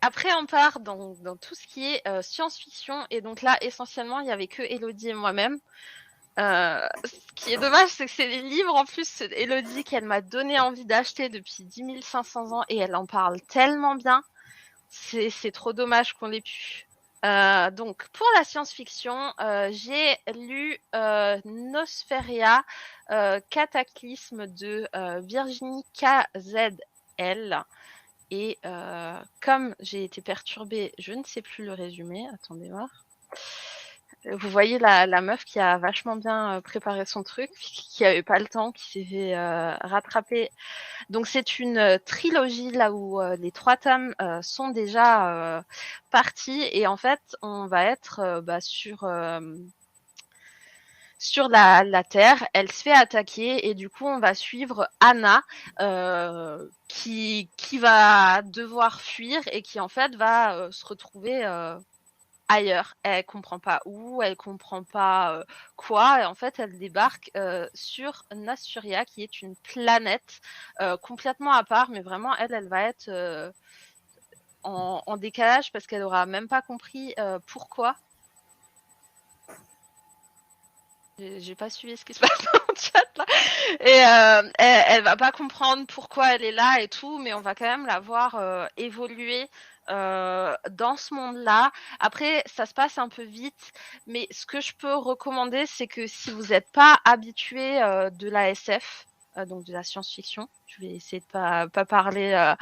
après on part dans tout ce qui est science-fiction, et donc là essentiellement il y avait que Elodie et moi-même. Ce qui est dommage, c'est que c'est des livres en plus, Elodie, qu'elle m'a donné envie d'acheter depuis 10 500 ans, et elle en parle tellement bien. C'est trop dommage qu'on l'ait pu. Donc, pour la science-fiction, j'ai lu Nosferia, Cataclysme de Virginie KZL. Et comme j'ai été perturbée, je ne sais plus le résumé. Attendez voir. Vous voyez la meuf qui a vachement bien préparé son truc, qui avait pas le temps, qui s'est fait rattraper. Donc c'est une trilogie là où les 3 tomes sont déjà partis, et en fait on va être sur la Terre. Elle se fait attaquer, et du coup on va suivre Anna qui va devoir fuir, et qui en fait va se retrouver ailleurs. Elle comprend pas où, elle comprend pas quoi, et en fait elle débarque sur Nasturia, qui est une planète complètement à part, mais vraiment elle va être en décalage, parce qu'elle aura même pas compris pourquoi. J'ai pas suivi ce qui se passe dans le chat là. Et elle va pas comprendre pourquoi elle est là et tout, mais on va quand même la voir évoluer dans ce monde-là. Après, ça se passe un peu vite, mais ce que je peux recommander, c'est que si vous n'êtes pas habitué de la SF, donc de la science-fiction, je vais essayer de pas parler,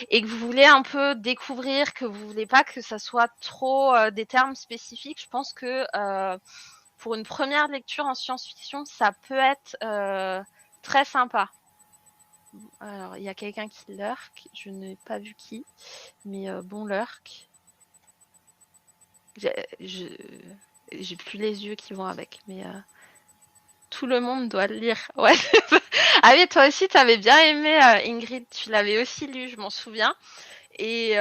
et que vous voulez un peu découvrir, que vous voulez pas que ça soit trop des termes spécifiques, je pense que pour une première lecture en science-fiction, ça peut être très sympa. Alors, il y a quelqu'un qui lurk, je n'ai pas vu qui, mais bon lurk. J'ai plus les yeux qui vont avec, mais tout le monde doit le lire. Ouais. Ah oui, toi aussi, tu avais bien aimé Ingrid, tu l'avais aussi lu, je m'en souviens. Et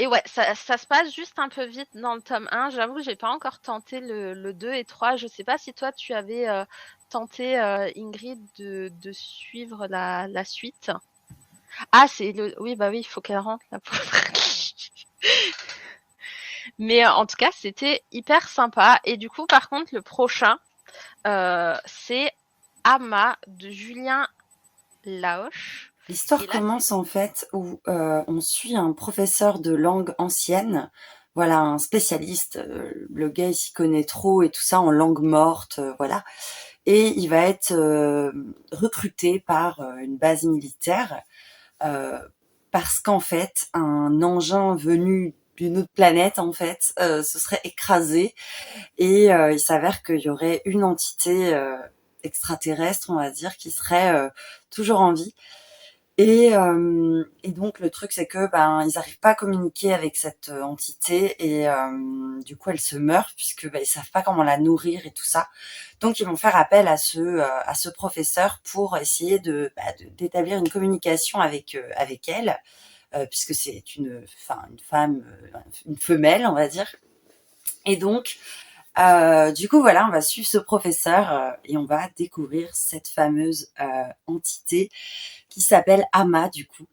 ouais, ça se passe juste un peu vite dans le tome 1. J'avoue, j'ai pas encore tenté le 2 et 3. Je sais pas si toi, tu avais tenté, Ingrid, de suivre la suite. Ah, c'est le... Oui, bah oui, il faut qu'elle rentre, la pauvre. Mais en tout cas, c'était hyper sympa. Et du coup, par contre, le prochain, c'est Ama de Julien Laoche. L'histoire Et là, c'est... commence en fait où on suit un professeur de langue ancienne, voilà, un spécialiste. Le gars il s'y connaît trop et tout ça en langue morte, voilà. Et il va être recruté par une base militaire euh, parce qu'en fait un engin venu d'une autre planète en fait se serait écrasé et il s'avère qu'il y aurait une entité extraterrestre, on va dire, qui serait toujours en vie. Et donc le truc c'est que ben ils arrivent pas à communiquer avec cette entité et du coup elle se meurt puisque ben, ils savent pas comment la nourrir et tout ça. Donc ils vont faire appel à ce professeur pour essayer d'établir une communication avec elle puisque c'est une femme une femelle on va dire. Et donc du coup voilà on va suivre ce professeur et on va découvrir cette fameuse entité qui s'appelle Ama du coup.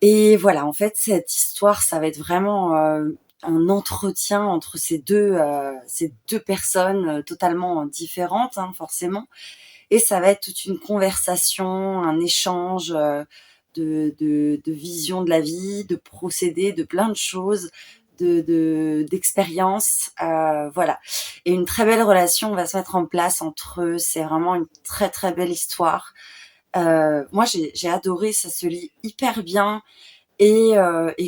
Et voilà, en fait, cette histoire, ça va être vraiment un entretien entre ces deux personnes totalement différentes, hein, forcément. Et ça va être toute une conversation, un échange de vision de la vie, de procédés, de plein de choses, d'expériences, voilà. Et une très belle relation va se mettre en place entre eux. C'est vraiment une très très belle histoire. Moi, j'ai adoré, ça se lit hyper bien. Et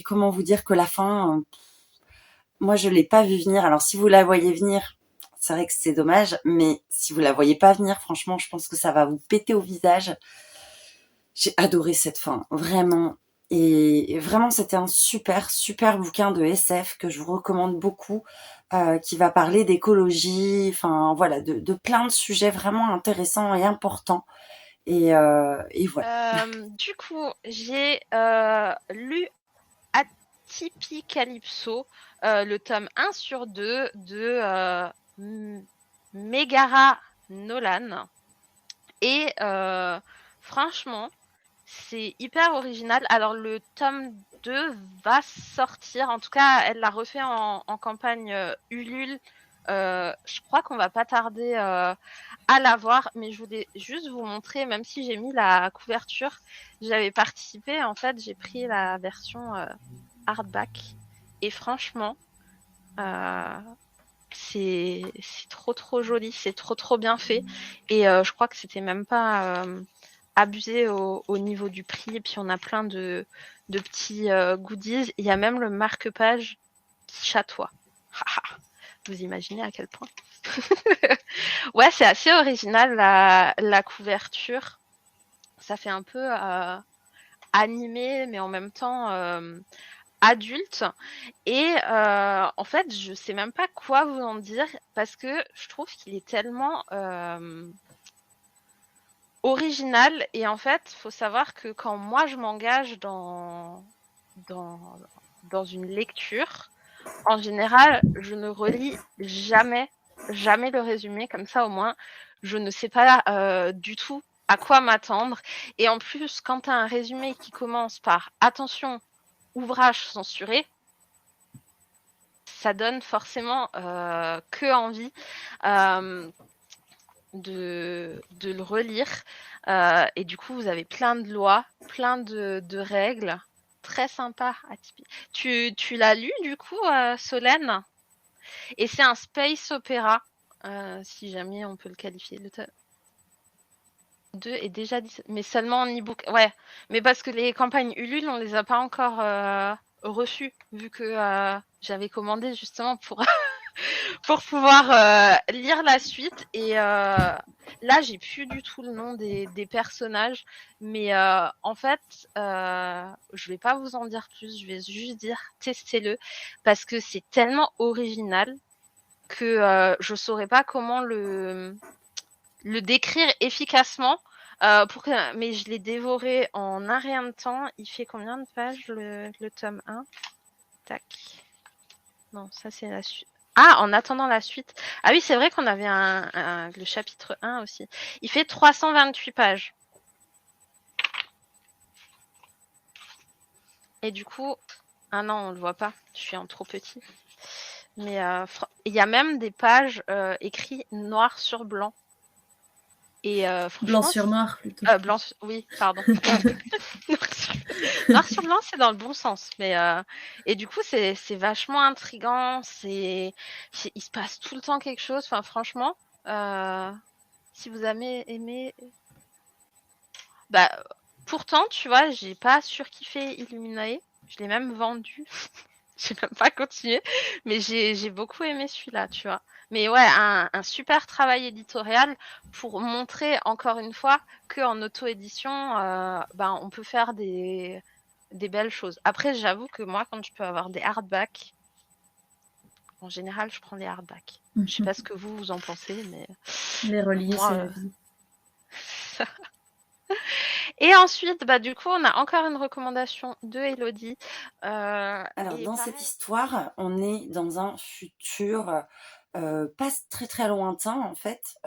comment vous dire que la fin, moi, je l'ai pas vu venir. Alors, si vous la voyez venir, c'est vrai que c'est dommage, mais si vous la voyez pas venir, franchement, je pense que ça va vous péter au visage. J'ai adoré cette fin, vraiment. Et vraiment, c'était un super, super bouquin de SF que je vous recommande beaucoup, qui va parler d'écologie, enfin voilà, de plein de sujets vraiment intéressants et importants. Et voilà. Du coup, j'ai lu Atypicalypso, le tome 1 sur 2 de Megara Nolan. Et franchement, C'est hyper original. Alors, le tome 2 va sortir. En tout cas, elle l'a refait en campagne Ulule. Je crois qu'on va pas tarder à l'avoir. Mais je voulais juste vous montrer, même si j'ai mis la couverture, j'avais participé. En fait, j'ai pris la version hardback. Et franchement, euh, c'est trop joli. C'est trop bien fait. Et je crois que c'était même pas abusé au niveau du prix. Et puis on a plein de petits goodies. Il y a même le marque-page qui chatoie. Vous imaginez à quel point. Ouais, c'est assez original la couverture. Ça fait un peu animé, mais en même temps adulte. Et en fait, je sais même pas quoi vous en dire parce que je trouve qu'il est tellement original. Et en fait, faut savoir que quand moi je m'engage dans, dans une lecture, en général, je ne relis jamais le résumé. Comme ça, au moins, je ne sais pas du tout à quoi m'attendre. Et en plus, quand tu as un résumé qui commence par attention, ouvrage censuré, ça donne forcément que envie de le relire. Et du coup, vous avez plein de lois, plein de règles. Très sympa. Tu l'as lu du coup, Solène? Et c'est un space opéra, si jamais on peut le qualifier. Le tome 2 est déjà dit, mais seulement en e-book. Ouais, mais parce que les campagnes Ulule, on les a pas encore reçues, vu que j'avais commandé justement pour pour pouvoir lire la suite. Et là, j'ai plus du tout le nom des personnages, mais en fait, je vais pas vous en dire plus. Je vais juste dire testez-le parce que c'est tellement original que je saurais pas comment le décrire efficacement. Mais je l'ai dévoré en un rien de temps. Il fait combien de pages le tome 1? Tac. Non, ça c'est la suite. Ah, en attendant la suite. Ah oui, c'est vrai qu'on avait le chapitre 1 aussi. Il fait 328 pages. Et du coup, ah non, on le voit pas. Je suis en trop petit. Mais il y a même des pages écrites noir sur blanc. Et Blanc franchement, sur noir, plutôt. Oui, pardon. Noir sur blanc, c'est dans le bon sens. Mais et du coup, c'est vachement intriguant. Il se passe tout le temps quelque chose. Enfin, franchement, si vous avez aimé, bah pourtant, tu vois, j'ai pas surkiffé Illuminae. Je l'ai même vendu. J'ai même pas continué, mais j'ai beaucoup aimé celui-là, tu vois. Mais ouais, un super travail éditorial pour montrer encore une fois qu'en auto-édition, on peut faire des belles choses. Après, j'avoue que moi, quand je peux avoir des hardbacks, en général, je prends les hardbacks. Je sais pas ce que vous en pensez, mais Les relier, c'est la vie. Et ensuite, du coup, on a encore une recommandation de Elodie. Alors, dans cette histoire, on est dans un futur pas très très lointain, en fait.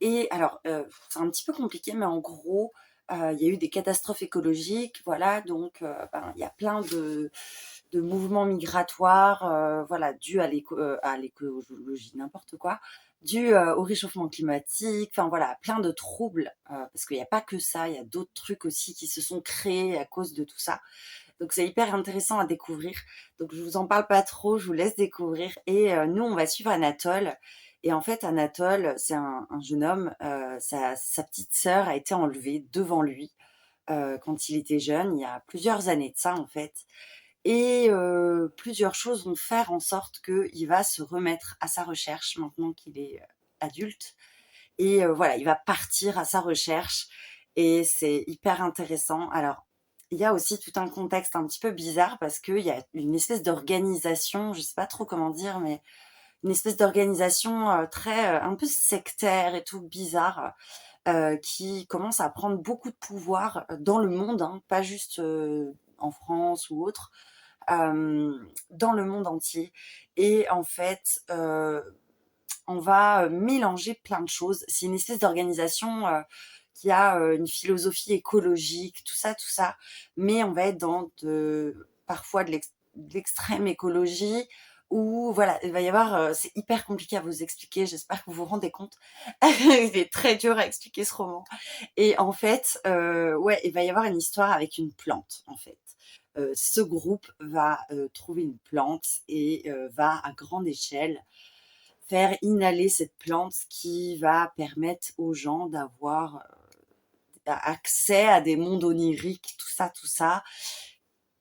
Et alors, c'est un petit peu compliqué, mais en gros, il y a eu des catastrophes écologiques, voilà, donc il y a plein de mouvements migratoires, voilà, dus à l'écologie, n'importe quoi, dus au réchauffement climatique, enfin voilà, plein de troubles, parce qu'il n'y a pas que ça, il y a d'autres trucs aussi qui se sont créés à cause de tout ça. Donc c'est hyper intéressant à découvrir. Donc je vous en parle pas trop, je vous laisse découvrir. Et nous, on va suivre Anatole. Et en fait, Anatole, c'est un jeune homme. Sa petite sœur a été enlevée devant lui quand il était jeune, il y a plusieurs années de ça en fait. Et plusieurs choses vont faire en sorte qu'il va se remettre à sa recherche maintenant qu'il est adulte. Et voilà, il va partir à sa recherche. Et c'est hyper intéressant. Alors, il y a aussi tout un contexte un petit peu bizarre parce qu'il y a une espèce d'organisation, je sais pas trop comment dire, mais une espèce d'organisation très un peu sectaire et tout bizarre qui commence à prendre beaucoup de pouvoir dans le monde, hein, pas juste en France ou autre, dans le monde entier. Et en fait, on va mélanger plein de choses. C'est une espèce d'organisation qui a une philosophie écologique, tout ça. Mais on va être dans parfois de l'extrême écologie où voilà, il va y avoir, c'est hyper compliqué à vous expliquer. J'espère que vous vous rendez compte. Il est très dur à expliquer ce roman. Et en fait, ouais, il va y avoir une histoire avec une plante, en fait. Ce groupe va trouver une plante et va à grande échelle faire inhaler cette plante qui va permettre aux gens d'avoir accès à des mondes oniriques, tout ça.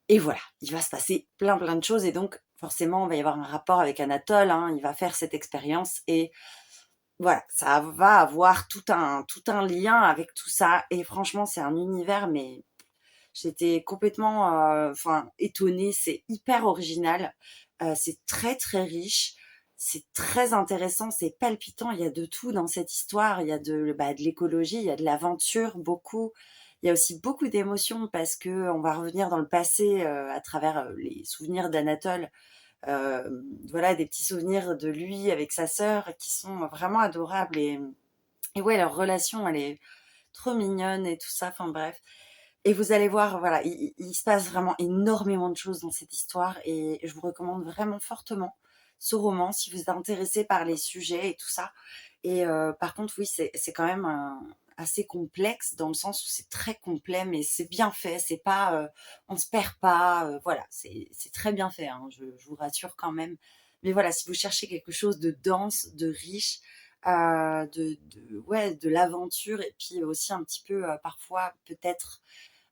Et voilà, il va se passer plein de choses et donc forcément, il va y avoir un rapport avec Anatole, hein, il va faire cette expérience et voilà, ça va avoir tout un lien avec tout ça et franchement, c'est un univers mais j'étais complètement étonnée, c'est hyper original, c'est très, très riche, c'est très intéressant, c'est palpitant, il y a de tout dans cette histoire, il y a de l'écologie, il y a de l'aventure, beaucoup. Il y a aussi beaucoup d'émotions parce qu'on va revenir dans le passé, à travers, les souvenirs d'Anatole. Voilà, des petits souvenirs de lui avec sa sœur qui sont vraiment adorables et ouais, leur relation, elle est trop mignonne et tout ça, enfin bref. Et vous allez voir, voilà, il se passe vraiment énormément de choses dans cette histoire et je vous recommande vraiment fortement ce roman si vous êtes intéressé par les sujets et tout ça. Et par contre, oui, c'est quand même assez complexe dans le sens où c'est très complet, mais c'est bien fait. C'est pas, on se perd pas. Voilà, c'est très bien fait. Hein, je vous rassure quand même. Mais voilà, si vous cherchez quelque chose de dense, de riche, ouais, de l'aventure et puis aussi un petit peu parfois peut-être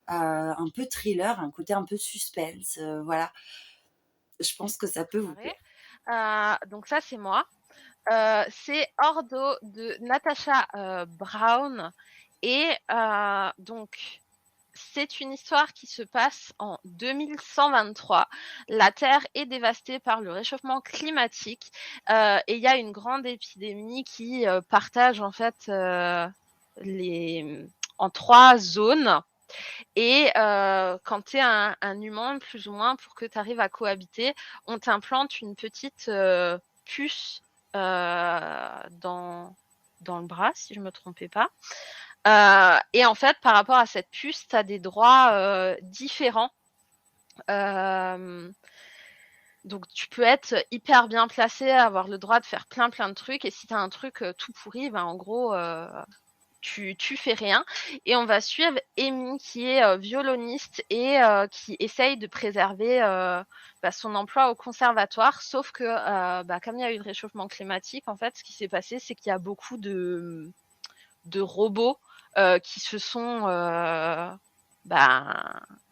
un peu thriller, un côté un peu suspense, voilà. Je pense que ça peut vous plaire. Donc ça, c'est moi. C'est Ordo de Natasha Brown. Et donc, c'est une histoire qui se passe en 2123. La Terre est dévastée par le réchauffement climatique et il y a une grande épidémie qui partage en fait en 3 zones. Et quand tu es un humain, plus ou moins, pour que tu arrives à cohabiter, on t'implante une petite puce dans le bras, si je ne me trompais pas. Et en fait, par rapport à cette puce, tu as des droits différents. Donc, tu peux être hyper bien placé, avoir le droit de faire plein de trucs. Et si tu as un truc tout pourri, ben, en gros, tu fais rien. Et on va suivre Amy, qui est violoniste et qui essaye de préserver son emploi au conservatoire. Sauf que, comme il y a eu le réchauffement climatique, en fait, ce qui s'est passé, c'est qu'il y a beaucoup de robots qui se sont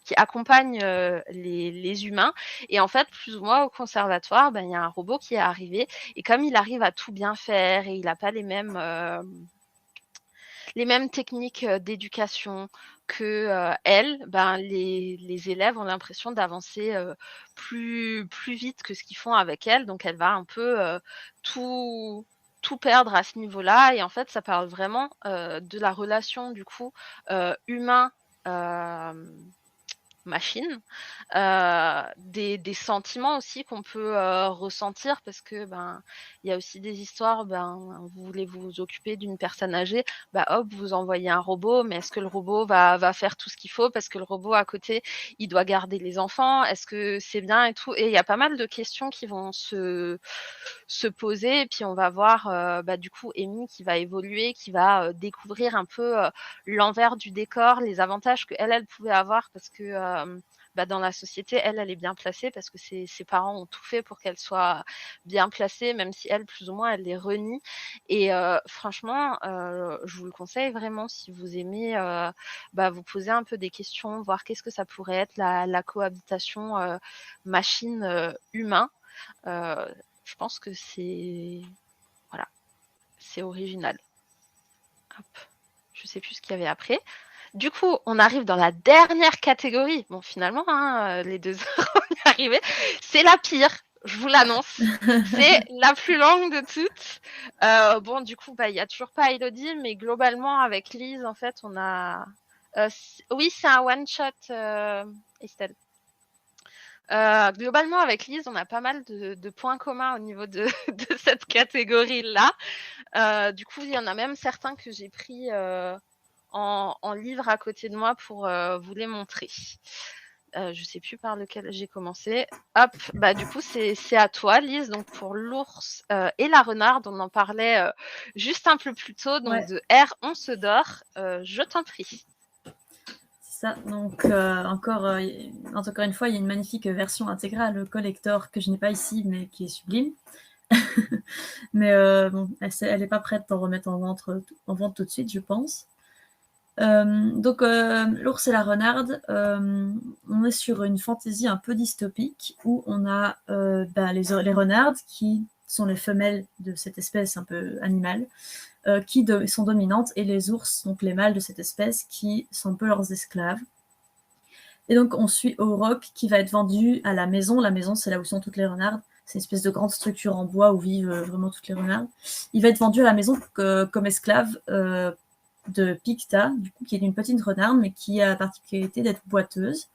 qui accompagnent les humains. Et en fait, plus ou moins au conservatoire, il y a un robot qui est arrivé. Et comme il arrive à tout bien faire et il n'a pas les mêmes techniques d'éducation que elle, les élèves ont l'impression d'avancer plus vite que ce qu'ils font avec elle. Donc, elle va un peu tout perdre à ce niveau-là. Et en fait, ça parle vraiment de la relation, du coup, humain machine, des sentiments aussi qu'on peut ressentir parce que il y a aussi des histoires, vous voulez vous occuper d'une personne âgée, hop, vous envoyez un robot, mais est-ce que le robot va faire tout ce qu'il faut parce que le robot à côté, il doit garder les enfants, est-ce que c'est bien et tout, et il y a pas mal de questions qui vont se poser, et puis on va voir du coup Amy qui va évoluer, qui va découvrir un peu l'envers du décor, les avantages que elle pouvait avoir parce que dans la société, elle est bien placée parce que ses parents ont tout fait pour qu'elle soit bien placée, même si elle, plus ou moins, elle les renie. Et franchement, je vous le conseille vraiment si vous aimez vous poser un peu des questions, voir qu'est-ce que ça pourrait être la cohabitation machine-humain. Je pense que c'est original. Hop. Je sais plus ce qu'il y avait après. Du coup, on arrive dans la dernière catégorie. Bon, finalement, les 2 heures, on y est arrivé. C'est la pire, je vous l'annonce. C'est la plus longue de toutes. Bon, du coup, il n'y a toujours pas Elodie, mais globalement, avec Lise, en fait, on a... oui, c'est un one-shot, Estelle. Globalement, avec Lise, on a pas mal de points communs au niveau de cette catégorie-là. Du coup, il y en a même certains que j'ai pris en livre à côté de moi pour vous les montrer. Je sais plus par lequel j'ai commencé. Hop, bah du coup c'est à toi, Lise. Donc pour l'ours et la renarde, on en parlait juste un peu plus tôt. Donc Ouais. de R, on se dort. Je t'en prie. C'est ça. Donc encore une fois, il y a une magnifique version intégrale collector que je n'ai pas ici, mais qui est sublime. Mais bon, elle est pas prête d'en remettre en vente tout de suite, je pense. Donc l'ours et la renarde, on est sur une fantaisie un peu dystopique où on a les renardes qui sont les femelles de cette espèce un peu animale qui sont dominantes, et les ours, donc les mâles de cette espèce, qui sont un peu leurs esclaves. Et donc on suit Auroch qui va être vendu à la maison. La maison, c'est là où sont toutes les renardes. C'est une espèce de grande structure en bois où vivent vraiment toutes les renardes. Il va être vendu à la maison comme esclave de Picta, du coup, qui est une petite renarde, mais qui a la particularité d'être boiteuse.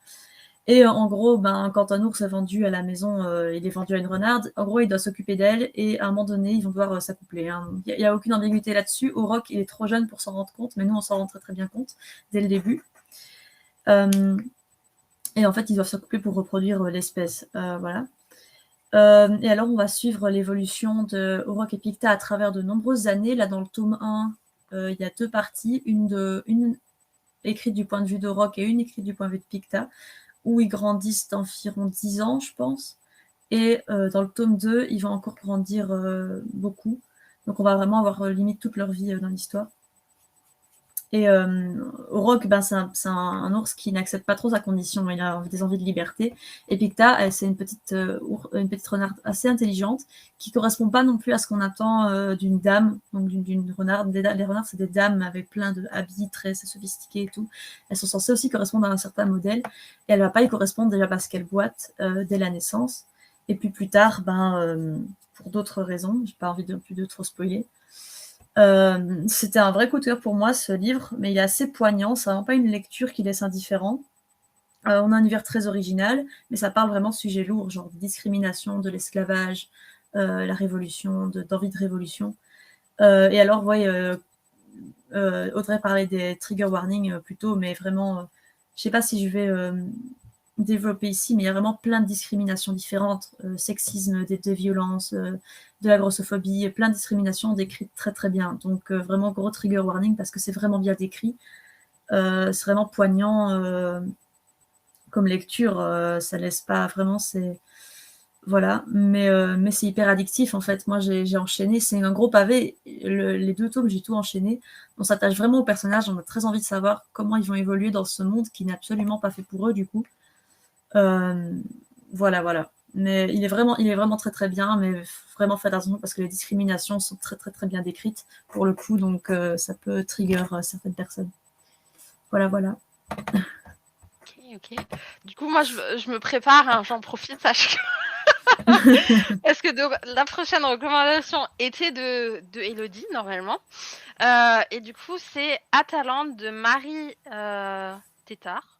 Et en gros, quand un ours est vendu à la maison, il est vendu à une renarde. En gros, il doit s'occuper d'elle, et à un moment donné, ils vont devoir s'accoupler. Il n'y a aucune ambiguïté là-dessus. Auroch, il est trop jeune pour s'en rendre compte, mais nous, on s'en rend très très bien compte dès le début. Et en fait, ils doivent s'accoupler pour reproduire l'espèce. Voilà. Et alors, on va suivre l'évolution de Auroch et Picta à travers de nombreuses années. Là, dans le tome 1, il y a 2 parties, une écrite du point de vue d'Auroch et une écrite du point de vue de Picta, où ils grandissent d'environ 10 ans, je pense. Et dans le tome 2, ils vont encore grandir beaucoup. Donc on va vraiment avoir limite toute leur vie dans l'histoire. Et Auroch, c'est un ours qui n'accepte pas trop sa condition, il a des envies de liberté. Et Picta, c'est une petite renarde assez intelligente, qui correspond pas non plus à ce qu'on attend d'une dame, donc d'une renarde. Les renards, c'est des dames avec plein d'habits très sophistiqués et tout. Elles sont censées aussi correspondre à un certain modèle, et elle va pas y correspondre déjà parce qu'elle boite dès la naissance. Et puis plus tard, pour d'autres raisons, j'ai pas envie de trop spoiler. C'était un vrai coup de cœur pour moi, ce livre, mais il est assez poignant. C'est vraiment pas une lecture qui laisse indifférent. On a un univers très original, mais ça parle vraiment de sujets lourds, genre de discrimination, de l'esclavage, la révolution, d'envie de révolution. Et alors, Audrey parlait des trigger warnings plus tôt, mais vraiment, je sais pas si je vais développer ici, mais il y a vraiment plein de discriminations différentes, sexisme, des violences, de la grossophobie, plein de discriminations décrites très très bien. Donc vraiment gros trigger warning parce que c'est vraiment bien décrit. C'est vraiment poignant comme lecture, ça laisse pas vraiment, c'est voilà, mais c'est hyper addictif en fait. Moi j'ai enchaîné, c'est un gros pavé. Les 2 tomes, j'ai tout enchaîné. On s'attache vraiment aux personnages, on a très envie de savoir comment ils vont évoluer dans ce monde qui n'est absolument pas fait pour eux du coup. Voilà. Mais il est vraiment très très bien, mais vraiment faites attention parce que les discriminations sont très très très bien décrites pour le coup, donc ça peut trigger certaines personnes. Voilà. Ok. Du coup, moi, je me prépare, hein, j'en profite, sache que... Parce que la prochaine recommandation était de Elodie, normalement. Et du coup, c'est Atalante de Marie Tétart.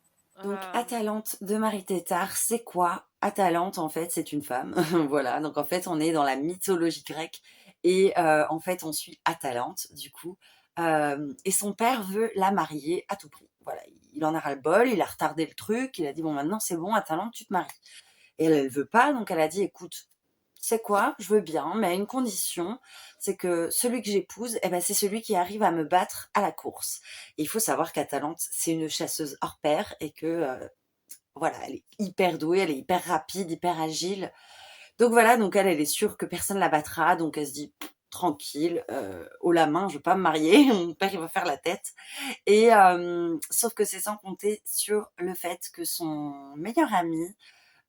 Donc, Atalante de Marie Tétart, c'est quoi? Atalante, en fait, c'est une femme. Voilà, donc en fait, on est dans la mythologie grecque. Et en fait, on suit Atalante, du coup. Et son père veut la marier à tout prix. Voilà, il en a ras-le-bol, il a retardé le truc. Il a dit, bon, maintenant, c'est bon, Atalante, tu te maries. Et elle veut pas, donc elle a dit, écoute, c'est quoi? Je veux bien, mais à une condition, c'est que celui que j'épouse, c'est celui qui arrive à me battre à la course. Et il faut savoir qu'Atalante, c'est une chasseuse hors pair et que, voilà, elle est hyper douée, elle est hyper rapide, hyper agile. Donc voilà, donc elle est sûre que personne la battra, donc elle se dit, tranquille, haut la main, je veux pas me marier, mon père il va faire la tête. Et sauf que c'est sans compter sur le fait que son meilleur ami,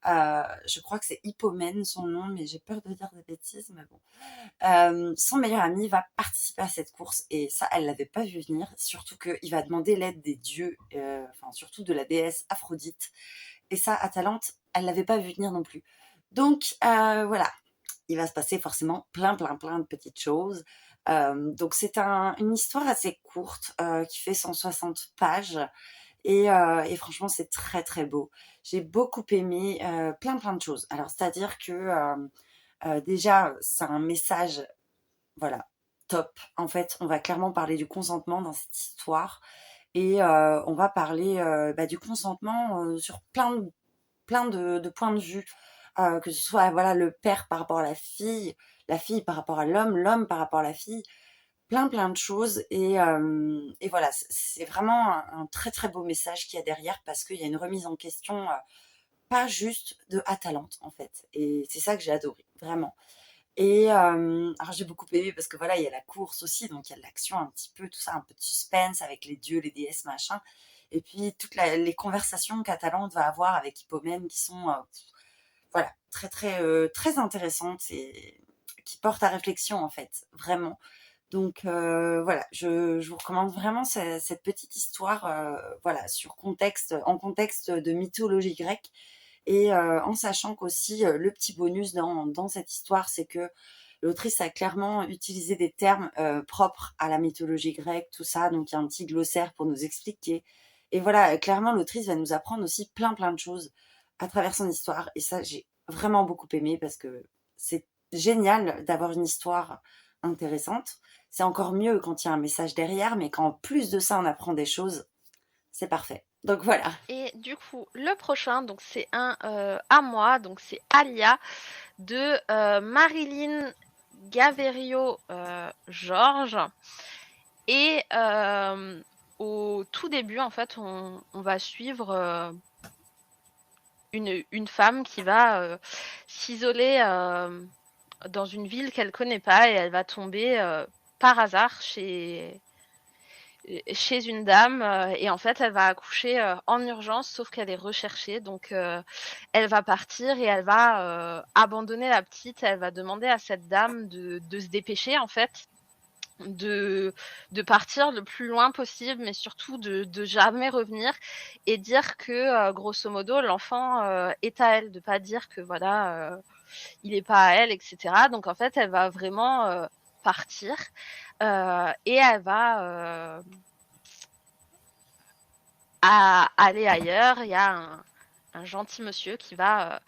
je crois que c'est Hippomène son nom, mais j'ai peur de dire des bêtises, mais bon. Son meilleur ami va participer à cette course et ça, elle l'avait pas vu venir, surtout qu'il va demander l'aide des dieux, surtout de la déesse Aphrodite. Et ça, Atalante, elle l'avait pas vu venir non plus. Donc voilà, il va se passer forcément plein de petites choses. Donc c'est une histoire assez courte qui fait 160 pages. Et franchement, c'est très très beau. J'ai beaucoup aimé plein de choses. Alors, c'est-à-dire que déjà, c'est un message, voilà, top. En fait, on va clairement parler du consentement dans cette histoire. et on va parler du consentement sur plein de points de vue, que ce soit voilà le père par rapport à la fille par rapport à l'homme par rapport à la fille, plein de choses et voilà, c'est vraiment un très, très beau message qu'il y a derrière parce qu'il y a une remise en question, pas juste de Atalante, en fait et c'est ça que j'ai adoré, vraiment et alors j'ai beaucoup aimé parce que voilà, il y a la course aussi, donc il y a de l'action un petit peu, tout ça, un peu de suspense avec les dieux, les déesses, machin et puis toutes les conversations qu'Atalante va avoir avec Hippomène qui sont, voilà, très, très, très intéressantes et qui portent à réflexion, en fait, vraiment. Donc voilà, je vous recommande vraiment cette petite histoire, voilà, en contexte de mythologie grecque et en sachant qu'aussi, le petit bonus dans cette histoire, c'est que l'autrice a clairement utilisé des termes, propres à la mythologie grecque, tout ça, donc il y a un petit glossaire pour nous expliquer et voilà, clairement l'autrice va nous apprendre aussi plein de choses à travers son histoire et ça, j'ai vraiment beaucoup aimé parce que c'est génial d'avoir une histoire intéressante. C'est encore mieux quand il y a un message derrière, mais quand en plus de ça, on apprend des choses, c'est parfait. Donc voilà. Et du coup, le prochain, donc c'est un à moi, donc c'est Alia de Marilyn Gaverio Georges. Et au tout début, en fait, on va suivre une femme qui va s'isoler dans une ville qu'elle connaît pas et elle va tomber par hasard chez une dame et en fait elle va accoucher en urgence sauf qu'elle est recherchée donc elle va partir et elle va abandonner la petite, elle va demander à cette dame de se dépêcher en fait de partir le plus loin possible mais surtout de jamais revenir et dire que grosso modo l'enfant est à elle, de pas dire que voilà il est pas à elle, etc. Donc en fait elle va vraiment partir et elle va à aller ailleurs. Il y a un gentil monsieur qui va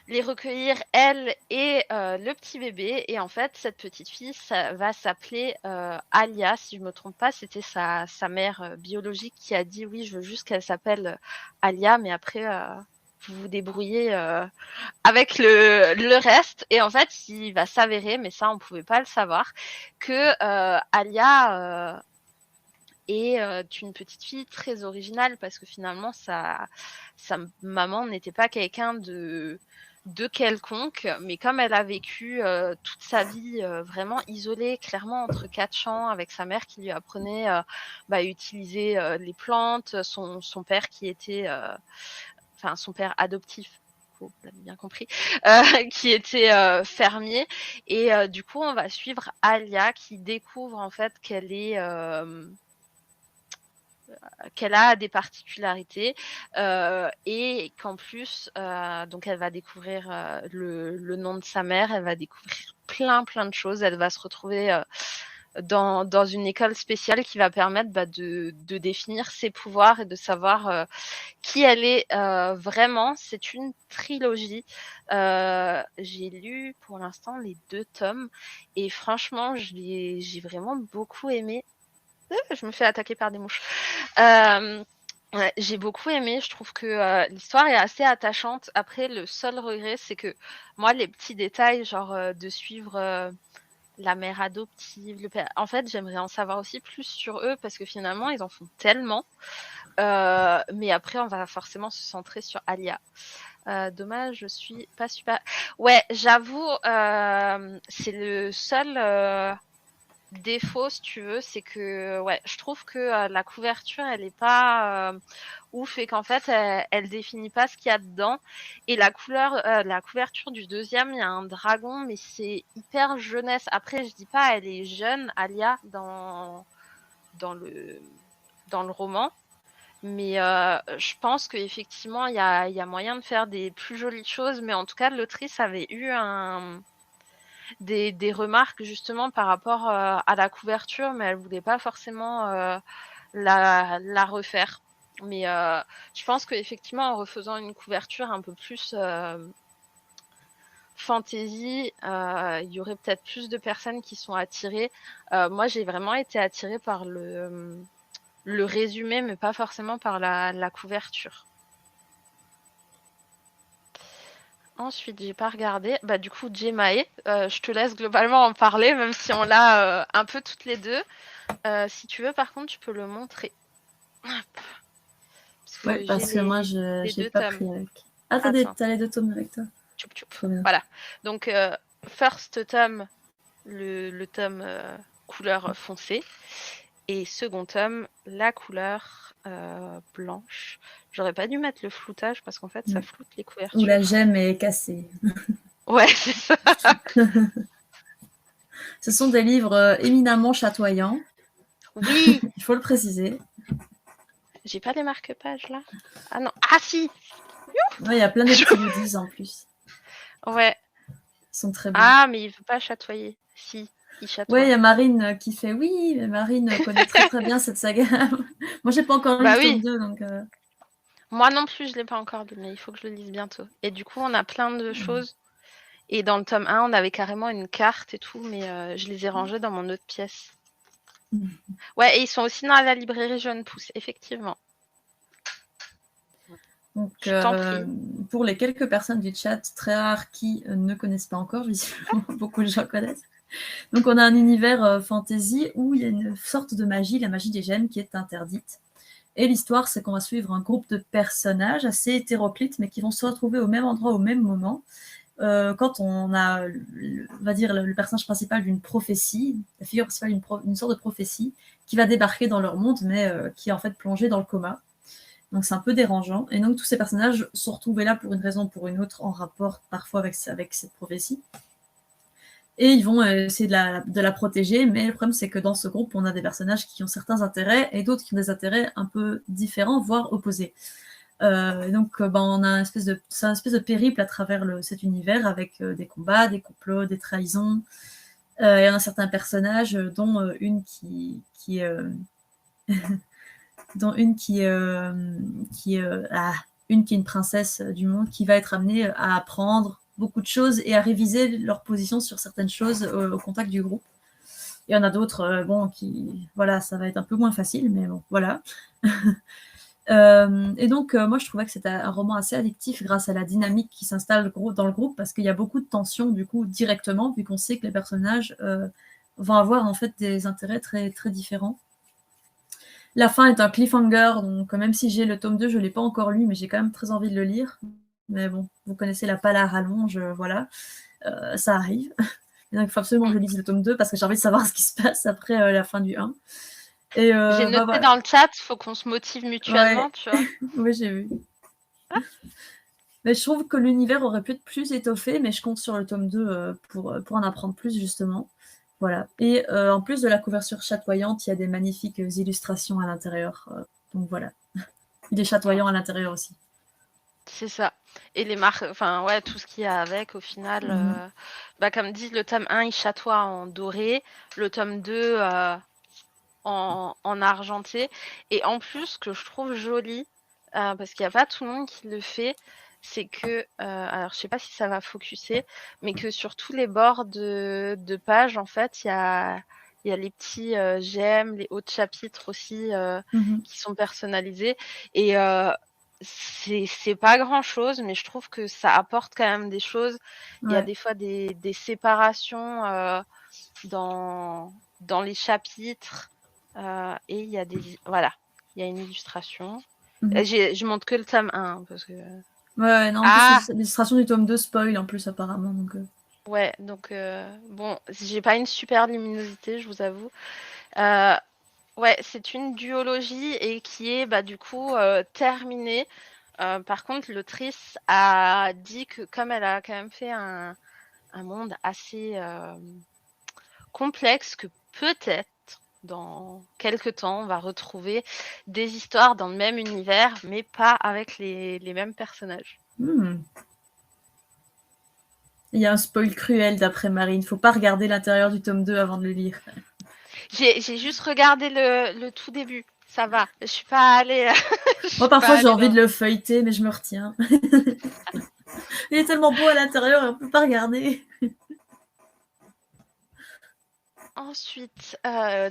les recueillir, elle et le petit bébé. Et en fait, cette petite fille, ça va s'appeler Alia, si je me trompe pas. C'était sa mère biologique qui a dit oui, je veux juste qu'elle s'appelle Alia, mais après, vous vous débrouillez avec le reste. Et en fait, il va s'avérer, mais ça, on pouvait pas le savoir, que Alia est une petite fille très originale parce que finalement, sa maman n'était pas quelqu'un de quelconque, mais comme elle a vécu toute sa vie vraiment isolée, clairement entre quatre champs, avec sa mère qui lui apprenait à utiliser les plantes, son père qui était, enfin son père adoptif, vous l'avez bien compris, qui était fermier, et du coup on va suivre Alia qui découvre en fait qu'elle a des particularités et qu'en plus, donc elle va découvrir le nom de sa mère, elle va découvrir plein de choses, elle va se retrouver dans une école spéciale qui va permettre de définir ses pouvoirs et de savoir qui elle est vraiment. C'est une trilogie. J'ai lu pour l'instant les 2 tomes et franchement, j'ai vraiment beaucoup aimé. Je me fais attaquer par des mouches. Ouais, j'ai beaucoup aimé. Je trouve que l'histoire est assez attachante. Après, le seul regret, c'est que moi, les petits détails, genre de suivre la mère adoptive, le père, en fait, j'aimerais en savoir aussi plus sur eux parce que finalement, ils en font tellement. Mais après, on va forcément se centrer sur Alia. Dommage, je suis pas super. Ouais, j'avoue, c'est le seul défaut, si tu veux, c'est que ouais, je trouve que la couverture, elle est pas ouf et qu'en fait, elle définit pas ce qu'il y a dedans. Et la couverture du deuxième, il y a un dragon, mais c'est hyper jeunesse. Après, je dis pas, elle est jeune, Alia, dans le dans le roman. Mais je pense qu'effectivement, il y a moyen de faire des plus jolies choses. Mais en tout cas, l'autrice avait eu des remarques justement par rapport à la couverture, mais elle voulait pas forcément la refaire. Mais je pense qu'effectivement, en refaisant une couverture un peu plus fantasy, il y aurait peut-être plus de personnes qui sont attirées. Moi, j'ai vraiment été attirée par le résumé, mais pas forcément par la couverture. Ensuite, j'ai pas regardé. Bah, du coup, Jemae, je te laisse globalement en parler, même si on l'a un peu toutes les deux. Si tu veux, par contre, tu peux le montrer. Ouais, parce que moi, je les j'ai deux pas tomes. pris avec. Attendez, Attends. t'as les 2 tomes avec toi. Tchoup, tchoup. Trop bien. Voilà. Donc, first tome, le tome couleur foncée. Et second tome, la couleur blanche. J'aurais pas dû mettre le floutage parce qu'en fait, ça floute les couvertures. Où la gemme est cassée. Ouais, c'est ça. Ce sont des livres éminemment chatoyants. Oui. Il faut le préciser. J'ai pas les marque-pages là. Ah non. Ah si. Ouais, il y a plein de petits goodies en plus. Ouais. Ils sont très beaux. Ah, mais il veut pas chatoyer. Si, il chatoie. Ouais, il y a Marine qui fait oui, mais Marine connaît très très bien cette saga. Moi, j'ai pas encore lu le tome 2, donc. Moi non plus, je l'ai pas encore lu, mais il faut que je le lise bientôt. Et du coup, on a plein de choses. Et dans le tome 1, on avait carrément une carte et tout, mais je les ai rangées dans mon autre pièce. Ouais, et ils sont aussi dans la librairie Jeune Pousse, effectivement. Donc, Je t'en prie. pour les quelques personnes du chat très rares qui ne connaissent pas encore, visiblement beaucoup de gens connaissent. Donc, on a un univers fantasy où il y a une sorte de magie, la magie des gemmes, qui est interdite. Et l'histoire, c'est qu'on va suivre un groupe de personnages assez hétéroclites, mais qui vont se retrouver au même endroit au même moment. Quand on a, on va dire, le personnage principal d'une prophétie, la figure principale d'une sorte de prophétie, qui va débarquer dans leur monde, mais qui est en fait plongé dans le coma. Donc c'est un peu dérangeant. Et donc tous ces personnages sont retrouvés là pour une raison ou pour une autre, en rapport parfois avec cette prophétie. Et ils vont essayer de la protéger, mais le problème c'est que dans ce groupe, on a des personnages qui ont certains intérêts et d'autres qui ont des intérêts un peu différents, voire opposés. Donc on a c'est un espèce de périple à travers cet univers avec des combats, des complots, des trahisons. Il y en a certains personnages, dont une qui dont une qui est une princesse du monde qui va être amenée à apprendre beaucoup de choses et à réviser leur position sur certaines choses au contact du groupe. Il y en a d'autres, voilà, ça va être un peu moins facile, mais bon, voilà. Et donc, moi, je trouvais que c'était un roman assez addictif grâce à la dynamique qui s'installe dans le groupe, parce qu'il y a beaucoup de tensions, du coup, directement, vu qu'on sait que les personnages vont avoir, en fait, des intérêts très, très différents. La fin est un cliffhanger, donc même si j'ai le tome 2, je ne l'ai pas encore lu, mais j'ai quand même très envie de le lire. Mais bon, vous connaissez la pale à rallonge, voilà, ça arrive. Et donc, il faut absolument que je lise le tome 2 parce que j'ai envie de savoir ce qui se passe après la fin du 1. Et j'ai noté dans le chat, il faut qu'on se motive mutuellement, ouais. tu vois. Oui, j'ai vu. Mais je trouve que l'univers aurait pu être plus étoffé, mais je compte sur le tome 2 pour en apprendre plus, justement. Voilà. Et en plus de la couverture chatoyante, il y a des magnifiques illustrations à l'intérieur. Donc voilà. Il est chatoyant à l'intérieur aussi. C'est ça. Et les marques, enfin ouais, tout ce qu'il y a avec, au final, comme dit, le tome 1, il chatoie en doré, le tome 2 en argenté. Et en plus, ce que je trouve joli, parce qu'il n'y a pas tout le monde qui le fait, c'est que, alors je sais pas si ça va focuser, mais que sur tous les bords de page, en fait, il y a les petits j'aime, les hauts de chapitres aussi qui sont personnalisés. Et c'est pas grand chose, mais je trouve que ça apporte quand même des choses. Ouais. Il y a des fois des séparations dans les chapitres. Et il y a voilà, il y a une illustration. Je montre que le tome 1 parce que. Ouais, non, en plus, l'illustration du tome 2 spoil en plus apparemment. Donc, ouais, donc bon, j'ai pas une super luminosité, je vous avoue. Ouais, c'est une duologie et qui est du coup terminée. Par contre, l'autrice a dit que comme elle a quand même fait un monde assez complexe, que peut-être dans quelques temps, on va retrouver des histoires dans le même univers, mais pas avec les mêmes personnages. Il y a un spoil cruel d'après Marine. Faut pas regarder l'intérieur du tome 2 avant de le lire. J'ai juste regardé le tout début. Ça va. Je suis pas allée. Moi, parfois, j'ai envie de le feuilleter, mais je me retiens. Il est tellement beau à l'intérieur, on peut pas regarder. Ensuite,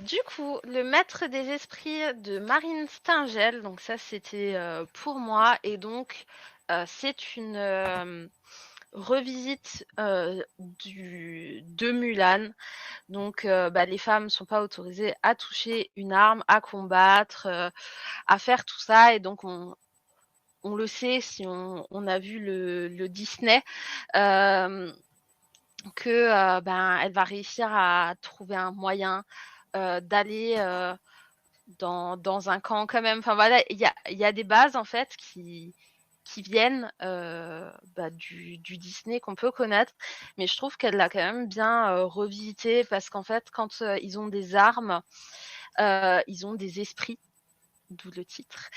du coup, Le Maître des Esprits de Marine Stingel. Donc ça, c'était pour moi. Et donc, c'est une revisite de Mulan. Donc, les femmes ne sont pas autorisées à toucher une arme, à combattre, à faire tout ça. Et donc, on le sait si on a vu le Disney. Que elle va réussir à trouver un moyen d'aller dans un camp quand même. Enfin voilà, il y a des bases en fait qui viennent du Disney qu'on peut connaître, mais je trouve qu'elle l'a quand même bien revisité parce qu'en fait, quand ils ont des armes, ils ont des esprits, d'où le titre.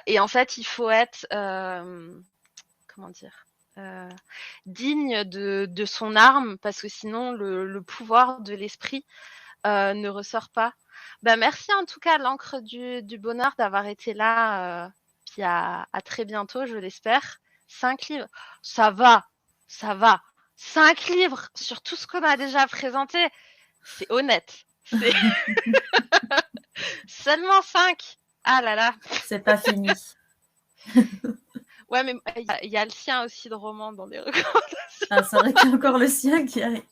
Et en fait, il faut être comment dire digne de son arme parce que sinon le pouvoir de l'esprit ne ressort pas. Merci en tout cas l'encre du bonheur d'avoir été là. Puis à très bientôt, je l'espère. 5 livres, ça va. 5 livres sur tout ce qu'on a déjà présenté, c'est honnête. C'est seulement 5. Ah là là. C'est pas fini. Ouais, mais il y a le sien aussi de roman dans les recommandations. Ah, c'est vrai qu'il y a encore le sien qui arrive.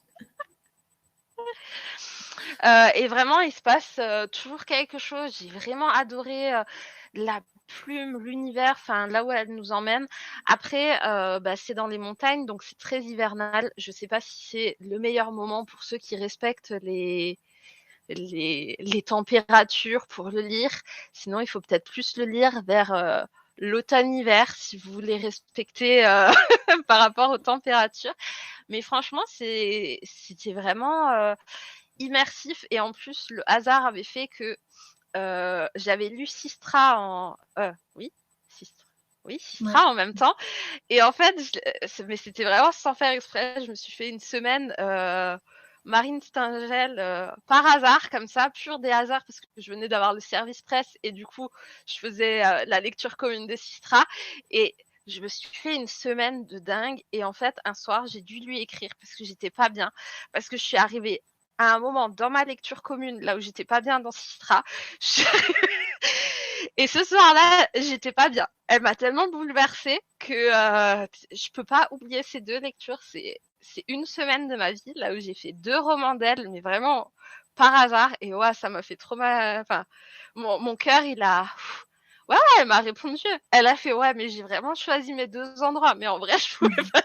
Et vraiment, il se passe toujours quelque chose. J'ai vraiment adoré la plume, l'univers, enfin là où elle nous emmène. Après, c'est dans les montagnes, donc c'est très hivernal. Je sais pas si c'est le meilleur moment pour ceux qui respectent les températures pour le lire. Sinon, il faut peut-être plus le lire vers l'automne-hiver si vous voulez respecter par rapport aux températures. Mais franchement, c'était vraiment immersif. Et en plus, le hasard avait fait que j'avais lu Sistra Sistra en même temps. Et en fait, mais c'était vraiment sans faire exprès. Je me suis fait une semaine Marine Stingel par hasard, comme ça, pur des hasards, parce que je venais d'avoir le service presse et du coup, je faisais la lecture commune de Sistra. Et je me suis fait une semaine de dingue. Et en fait, un soir, j'ai dû lui écrire parce que j'étais pas bien, parce que je suis arrivée à un moment dans ma lecture commune, là où j'étais pas bien dans Sistra. Et ce soir-là, j'étais pas bien. Elle m'a tellement bouleversée que je peux pas oublier ces 2 lectures. C'est une semaine de ma vie là où j'ai fait 2 romans d'elle, mais vraiment par hasard. Et ouais, ça m'a fait trop mal. Enfin, mon cœur, il a. Ouais, elle m'a répondu. Elle a fait ouais, mais j'ai vraiment choisi mes 2 endroits. Mais en vrai, je pouvais pas.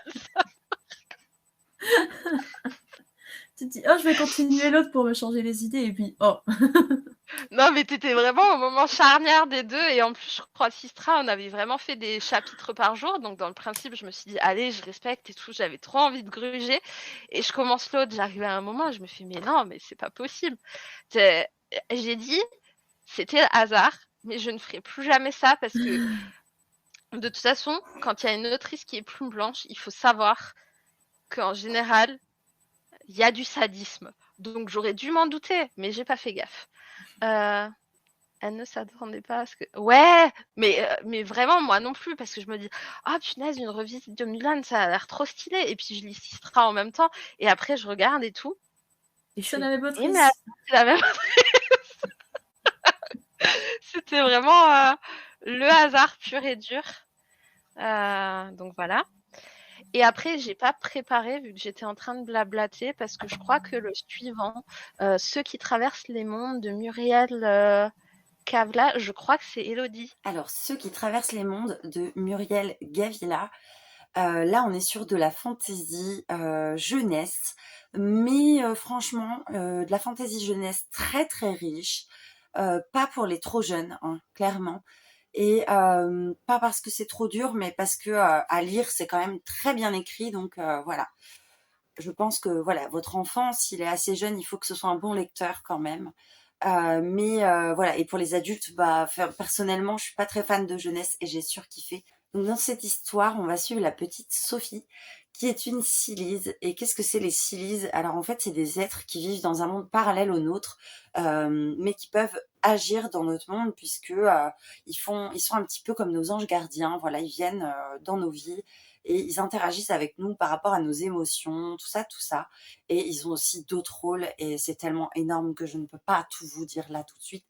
Tu te dis, oh, je vais continuer l'autre pour me changer les idées, et puis, oh. Non, mais t'étais vraiment au moment charnière des 2. Et en plus, je crois, Sistra, on avait vraiment fait des chapitres par jour. Donc, dans le principe, je me suis dit, allez, je respecte et tout. J'avais trop envie de gruger. Et je commence l'autre. J'arrive à un moment, je me fais, mais non, mais c'est pas possible. J'ai dit, c'était le hasard, mais je ne ferai plus jamais ça parce que, de toute façon, quand il y a une autrice qui est plume blanche, il faut savoir qu'en général, il y a du sadisme. Donc, j'aurais dû m'en douter, mais j'ai pas fait gaffe. Elle ne s'attendait pas à ce que. Ouais, mais vraiment, moi non plus, parce que je me dis, ah punaise, une revisite de Mulan, ça a l'air trop stylé. Et puis je lis Sistra en même temps, et après je regarde et tout. Et je suis la même Et autrice. mais c'est la même. C'était vraiment le hasard pur et dur. Donc voilà. Et après, j'ai pas préparé vu que j'étais en train de blablater parce que je crois que le suivant, Ceux qui traversent les mondes de Muriel Cavla, je crois que c'est Elodie. Alors, Ceux qui traversent les mondes de Muriel Gavila. Là, on est sur de la fantaisie jeunesse, mais franchement, de la fantaisie jeunesse très très riche, pas pour les trop jeunes, hein, clairement. Et pas parce que c'est trop dur, mais parce que à lire, c'est quand même très bien écrit. Donc voilà. Je pense que voilà, votre enfant, s'il est assez jeune, il faut que ce soit un bon lecteur quand même. Mais voilà, et pour les adultes, personnellement, je suis pas très fan de jeunesse et j'ai surkiffé. Donc dans cette histoire, on va suivre la petite Sophie, qui est une Silise. Et qu'est-ce que c'est les Silises? Alors en fait, c'est des êtres qui vivent dans un monde parallèle au nôtre, mais qui peuvent agir dans notre monde puisque ils sont un petit peu comme nos anges gardiens. Voilà, ils viennent dans nos vies et ils interagissent avec nous par rapport à nos émotions, tout ça. Et ils ont aussi d'autres rôles et c'est tellement énorme que je ne peux pas tout vous dire là tout de suite.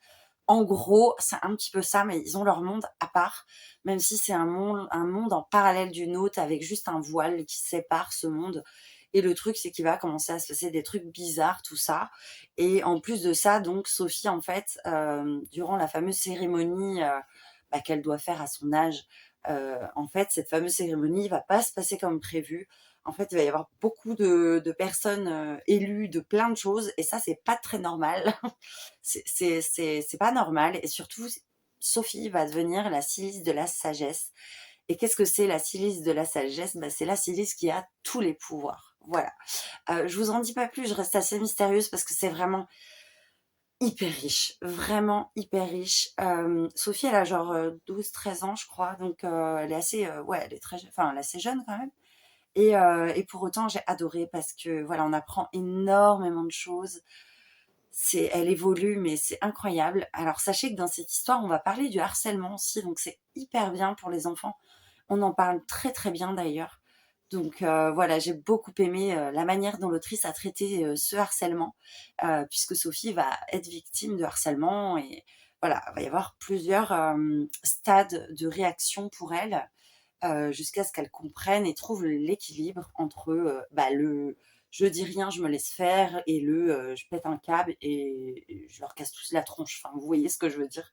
En gros, c'est un petit peu ça, mais ils ont leur monde à part, même si c'est un monde en parallèle du nôtre avec juste un voile qui sépare ce monde. Et le truc, c'est qu'il va commencer à se passer des trucs bizarres, tout ça. Et en plus de ça, donc Sophie, en fait, durant la fameuse cérémonie qu'elle doit faire à son âge, en fait, cette fameuse cérémonie va pas se passer comme prévu. En fait, il va y avoir beaucoup de personnes élues de plein de choses, et ça, c'est pas très normal. C'est pas normal, et surtout, Sophie va devenir la Silice de la sagesse. Et qu'est-ce que c'est la Silice de la sagesse? C'est la Silice qui a tous les pouvoirs. Voilà. Je vous en dis pas plus, je reste assez mystérieuse parce que c'est vraiment hyper riche, vraiment hyper riche. Sophie, elle a genre 12-13 ans, je crois, donc elle est assez, ouais, elle est très, enfin, elle est assez jeune quand même. Et pour autant, j'ai adoré parce que voilà, on apprend énormément de choses. Elle évolue, mais c'est incroyable. Alors sachez que dans cette histoire, on va parler du harcèlement aussi, donc c'est hyper bien pour les enfants. On en parle très très bien d'ailleurs. Donc voilà, j'ai beaucoup aimé la manière dont l'autrice a traité ce harcèlement, puisque Sophie va être victime de harcèlement et voilà, il va y avoir plusieurs stades de réaction pour elle, jusqu'à ce qu'elle comprenne et trouve l'équilibre entre le je dis rien, je me laisse faire et le je pète un câble et je leur casse tous la tronche. Enfin, vous voyez ce que je veux dire.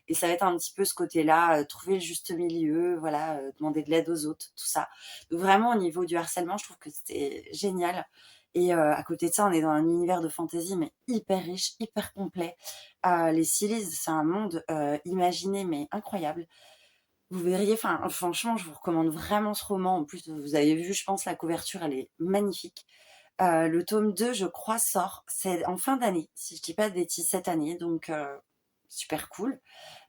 Et ça va être un petit peu ce côté-là, trouver le juste milieu, voilà, demander de l'aide aux autres, tout ça. Donc vraiment au niveau du harcèlement, je trouve que c'était génial. Et à côté de ça, on est dans un univers de fantasy, mais hyper riche, hyper complet. Les Silices, c'est un monde imaginé, mais incroyable. Vous verriez, enfin, franchement, je vous recommande vraiment ce roman. En plus, vous avez vu, je pense, la couverture, elle est magnifique. Le tome 2, je crois, sort. C'est en fin d'année, si je dis pas de bêtises, cette année. Donc, super cool.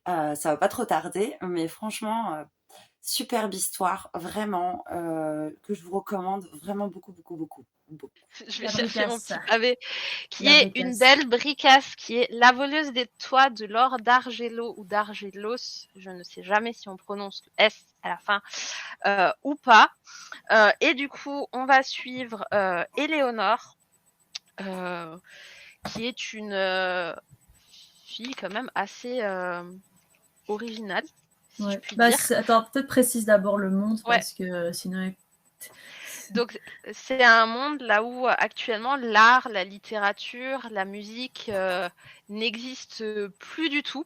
Ça va pas trop tarder, mais franchement, superbe histoire, vraiment, que je vous recommande vraiment beaucoup, beaucoup, beaucoup. Beaucoup. Je vais La chercher mon bricasse. petit pavé, qui La est une bricasse. belle bricasse, qui est La voleuse des toits de Laure d'Argello ou d'Argelos. Je ne sais jamais si on prononce le S à la fin ou pas. Et du coup, on va suivre Éléonore, qui est une fille quand même assez originale, si je Ouais. puis dire. Attends, peut-être précise d'abord le monde, Ouais. parce que sinon... Donc, c'est un monde là où actuellement l'art, la littérature, la musique n'existent plus du tout.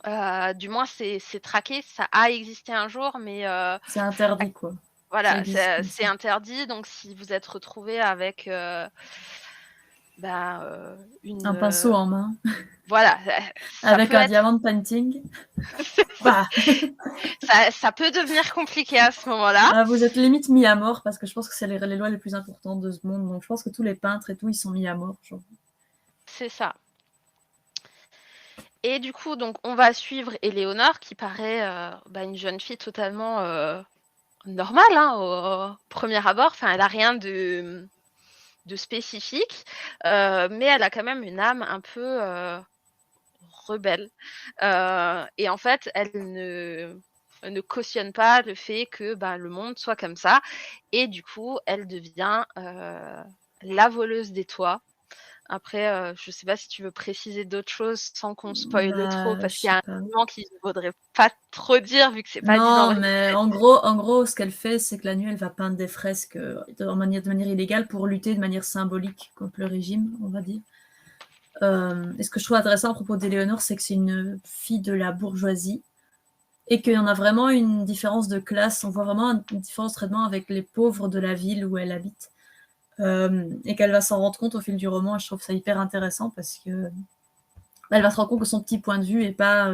Du moins, c'est traqué. Ça a existé un jour, mais c'est interdit, quoi. Ça voilà, existe comme c'est ça. interdit. Donc, si vous êtes retrouvé avec une... Un pinceau en main, voilà. Ça avec peut un être... diamant painting. Bah. ça peut devenir compliqué à ce moment-là. Ah, vous êtes limite mis à mort, parce que je pense que c'est les lois les plus importantes de ce monde. Donc, je pense que tous les peintres et tout, ils sont mis à mort. Genre. C'est ça. Et du coup, donc, on va suivre Éléonore, qui paraît une jeune fille totalement normale, hein, au premier abord. Enfin, elle a rien de spécifique, mais elle a quand même une âme un peu rebelle. Et en fait, elle ne cautionne pas le fait que le monde soit comme ça. Et du coup, elle devient la voleuse des toits. Après, je sais pas si tu veux préciser d'autres choses sans qu'on spoile trop, parce qu'il y a un moment qu'il ne faudrait pas trop dire, vu que c'est pas dit dans le livre. Mais en gros, ce qu'elle fait, c'est que la nuit, elle va peindre des fresques de manière illégale pour lutter de manière symbolique contre le régime, on va dire. Et ce que je trouve intéressant à propos d'Éléonore, c'est que c'est une fille de la bourgeoisie et qu'il y en a vraiment une différence de classe. On voit vraiment une différence de traitement avec les pauvres de la ville où elle habite. Et qu'elle va s'en rendre compte au fil du roman. Et je trouve ça hyper intéressant parce que elle va se rendre compte que son petit point de vue n'est pas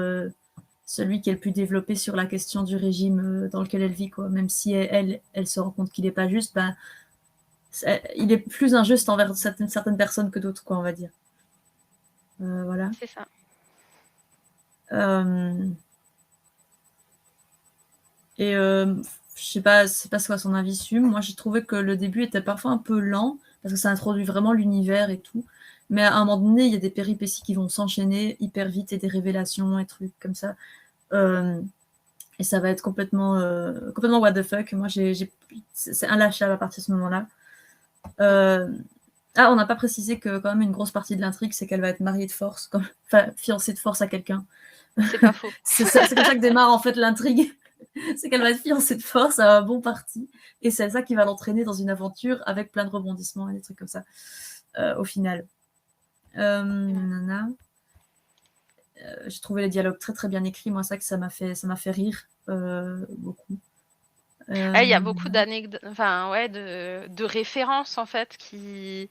celui qui est le plus développé sur la question du régime dans lequel elle vit, quoi. Même si elle se rend compte qu'il n'est pas juste, il est plus injuste envers certaines personnes que d'autres, quoi, on va dire. Voilà. C'est ça. Et je sais pas c'est quoi son avis dessus. Moi, j'ai trouvé que le début était parfois un peu lent, parce que ça introduit vraiment l'univers et tout. Mais à un moment donné, il y a des péripéties qui vont s'enchaîner hyper vite et des révélations et trucs comme ça. Et ça va être complètement what the fuck. Moi, c'est inlâchable à partir de ce moment-là. On n'a pas précisé que quand même une grosse partie de l'intrigue, c'est qu'elle va être mariée de force, enfin fiancée de force à quelqu'un. C'est pas faux. C'est comme ça que démarre en fait l'intrigue. C'est qu'elle va être fiancée de force à un bon parti. Et c'est ça qui va l'entraîner dans une aventure avec plein de rebondissements et des trucs comme ça, au final. J'ai trouvé les dialogues très très bien écrits. Moi, ça m'a fait rire beaucoup. Il y a beaucoup d'anecdotes, de références en fait qui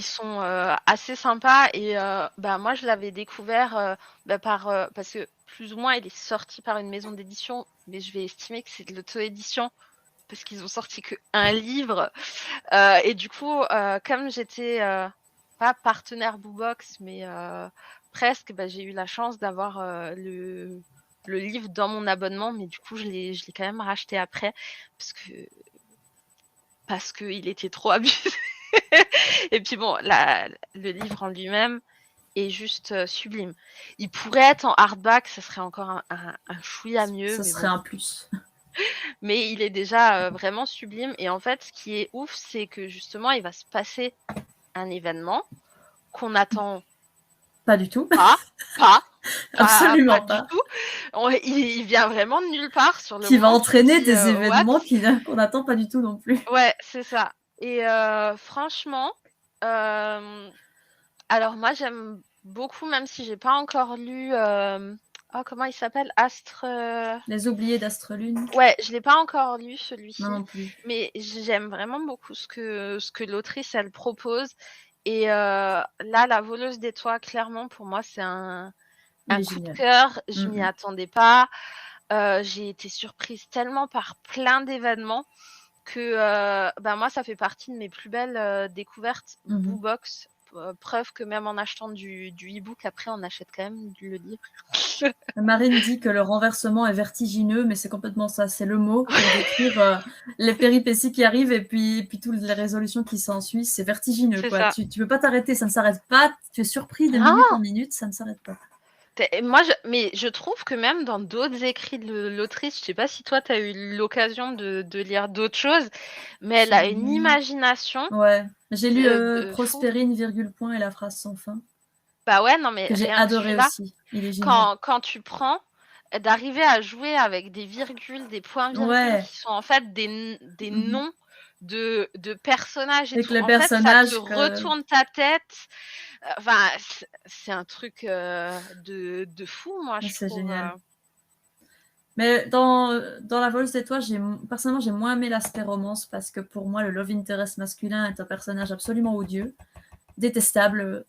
sont assez sympas. Et moi, je l'avais découvert parce que plus ou moins, il est sorti par une maison d'édition, mais je vais estimer que c'est de l'auto-édition parce qu'ils ont sorti qu'un livre. Et du coup, comme j'étais pas partenaire Boobox, mais presque, j'ai eu la chance d'avoir le livre dans mon abonnement, mais du coup, je l'ai quand même racheté après parce que il était trop abusé. Et puis bon, le livre en lui-même est juste sublime. Il pourrait être en hardback, ça serait encore un chouïa mieux. Ça serait un plus. Mais il est déjà vraiment sublime. Et en fait, ce qui est ouf, c'est que justement, il va se passer un événement qu'on attend pas du tout. Absolument pas. Du tout. Il vient vraiment de nulle part sur le qui va entraîner des événements qu'on n'attend pas du tout non plus. Ouais, c'est ça. Et franchement, alors moi j'aime beaucoup, même si j'ai pas encore lu. Comment il s'appelle, Astre. Les oubliés d'Astre Lune. Ouais, je l'ai pas encore lu celui-ci. Non plus. Mais j'aime vraiment beaucoup ce que l'autrice elle propose. Et là, La voleuse des toits, clairement pour moi c'est un coup de cœur. Je m'y attendais pas. J'ai été surprise tellement par plein d'événements que moi ça fait partie de mes plus belles découvertes Boobox. Preuve que même en achetant du e-book, après on achète quand même le livre. Marine dit que le renversement est vertigineux, mais c'est complètement ça, c'est le mot pour décrire les péripéties qui arrivent et puis toutes les résolutions qui s'ensuivent, c'est vertigineux. Quoi. Tu peux pas t'arrêter, ça ne s'arrête pas, tu es surpris de minute en minute, ça ne s'arrête pas. Mais je trouve que même dans d'autres écrits de l'autrice, je sais pas si toi tu as eu l'occasion de lire d'autres choses, mais elle a une imagination. Ouais, j'ai lu Prospérine, virgule point et la phrase sans fin. Bah ouais, non mais que j'ai adoré aussi. Il est génial. Quand tu prends d'arriver à jouer avec des virgules, des points-virgules qui sont en fait des noms de personnages et tout. Les personnages, ça te retourne ta tête. Enfin, c'est un truc de fou, moi, je trouve. C'est génial. Mais dans La voleuse des toits, personnellement, j'ai moins aimé l'aspect romance parce que pour moi, le love interest masculin est un personnage absolument odieux, détestable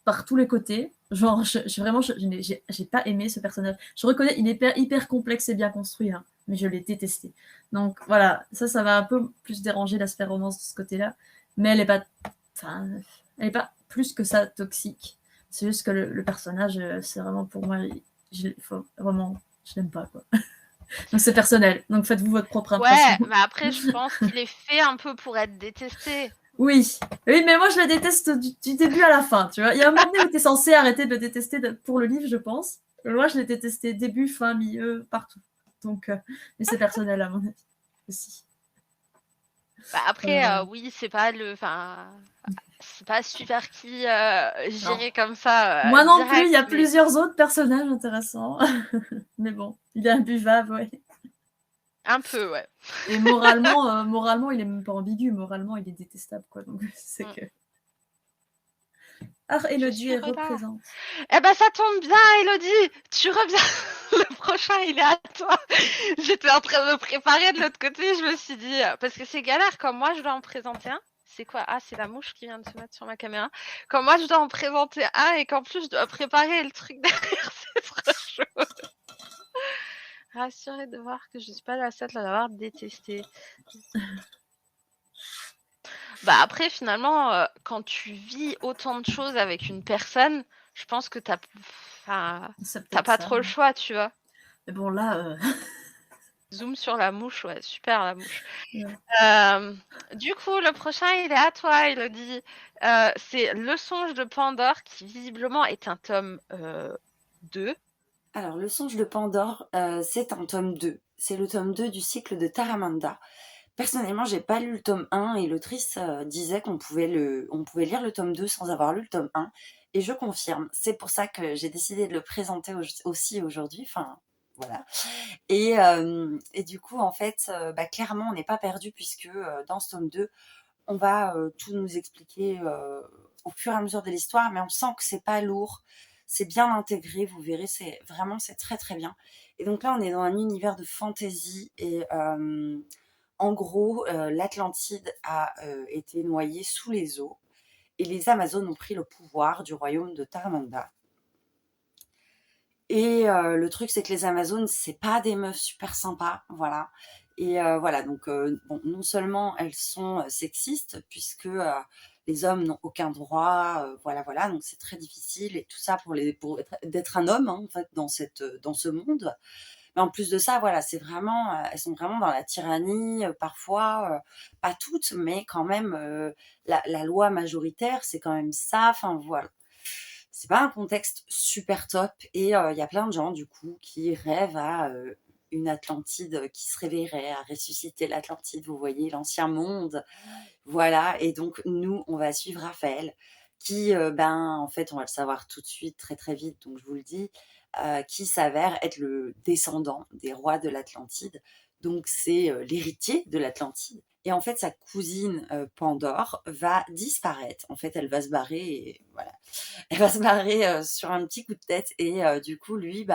par tous les côtés. Genre, j'ai pas aimé ce personnage. Je reconnais, il est hyper complexe et bien construit, hein, mais je l'ai détesté. Donc voilà, ça va un peu plus déranger l'aspect romance de ce côté-là. Mais elle est pas plus que ça toxique. C'est juste que le personnage, c'est vraiment pour moi, je l'aime pas, quoi. Donc c'est personnel. Donc faites-vous votre propre impression. Ouais, mais après, je pense qu'il est fait un peu pour être détesté. Oui, mais moi je le déteste du début à la fin, tu vois. Il y a un moment donné où tu es censé arrêter de le détester pour le livre, je pense. Moi je l'ai détesté début, fin, milieu, partout. Donc, mais c'est personnel à mon avis aussi. Après, oui, c'est pas c'est pas super qui j'irais comme ça. Moi non plus, il y a plusieurs autres personnages intéressants. Mais bon, il est imbuvable, ouais. Un peu, ouais. Et moralement, il est même pas ambigu. Moralement, il est détestable, quoi. Donc, c'est que... Ah, Elodie est représente. Eh ben, ça tombe bien, Elodie. Tu reviens. Le prochain, il est à toi. J'étais en train de me préparer de l'autre côté. Je me suis dit, parce que c'est galère, comme moi, je dois en présenter un. C'est quoi? Ah, c'est la mouche qui vient de se mettre sur ma caméra. Comme moi, je dois en présenter un et qu'en plus, je dois préparer le truc derrière. C'est trop chaud. Rassurée de voir que je suis pas la seule à l'avoir détesté. Après, finalement, quand tu vis autant de choses avec une personne, je pense que t'as pas trop le choix, tu vois. Mais bon, là... Zoom sur la mouche, ouais, super la mouche. Ouais. Du coup, le prochain, il est à toi, Elodie. C'est Le songe de Pandore, qui visiblement est un tome 2. Alors, Le songe de Pandore, c'est un tome 2. C'est le tome 2 du cycle de Taramanda. Personnellement, j'ai pas lu le tome 1 et l'autrice disait on pouvait lire le tome 2 sans avoir lu le tome 1. Et je confirme. C'est pour ça que j'ai décidé de le présenter aussi aujourd'hui. Enfin, voilà. Et du coup, en fait, clairement, on n'est pas perdu puisque dans ce tome 2, on va tout nous expliquer au fur et à mesure de l'histoire, mais on sent que c'est pas lourd, c'est bien intégré, vous verrez, c'est très très bien. Et donc là, on est dans un univers de fantasy et en gros, l'Atlantide a été noyée sous les eaux et les Amazones ont pris le pouvoir du royaume de Taramanda. Et le truc, c'est que les Amazones, c'est pas des meufs super sympas, voilà. Et voilà, donc bon, non seulement elles sont sexistes, puisque les hommes n'ont aucun droit, voilà, voilà, donc c'est très difficile et tout ça d'être un homme, hein, en fait, dans ce monde. Mais en plus de ça, voilà, c'est vraiment, elles sont vraiment dans la tyrannie, parfois, pas toutes, mais quand même, la loi majoritaire, c'est quand même ça, enfin voilà. C'est pas un contexte super top et il y a plein de gens du coup qui rêvent à une Atlantide qui se réveillerait, à ressusciter l'Atlantide, vous voyez, l'ancien monde. Voilà, et donc nous, on va suivre Raphaël qui, en fait, on va le savoir tout de suite, très très vite, donc je vous le dis, qui s'avère être le descendant des rois de l'Atlantide. Donc c'est l'héritier de l'Atlantide. Et en fait, sa cousine Pandore va disparaître. En fait, elle va se barrer et voilà. Elle va se barrer sur un petit coup de tête et du coup, lui,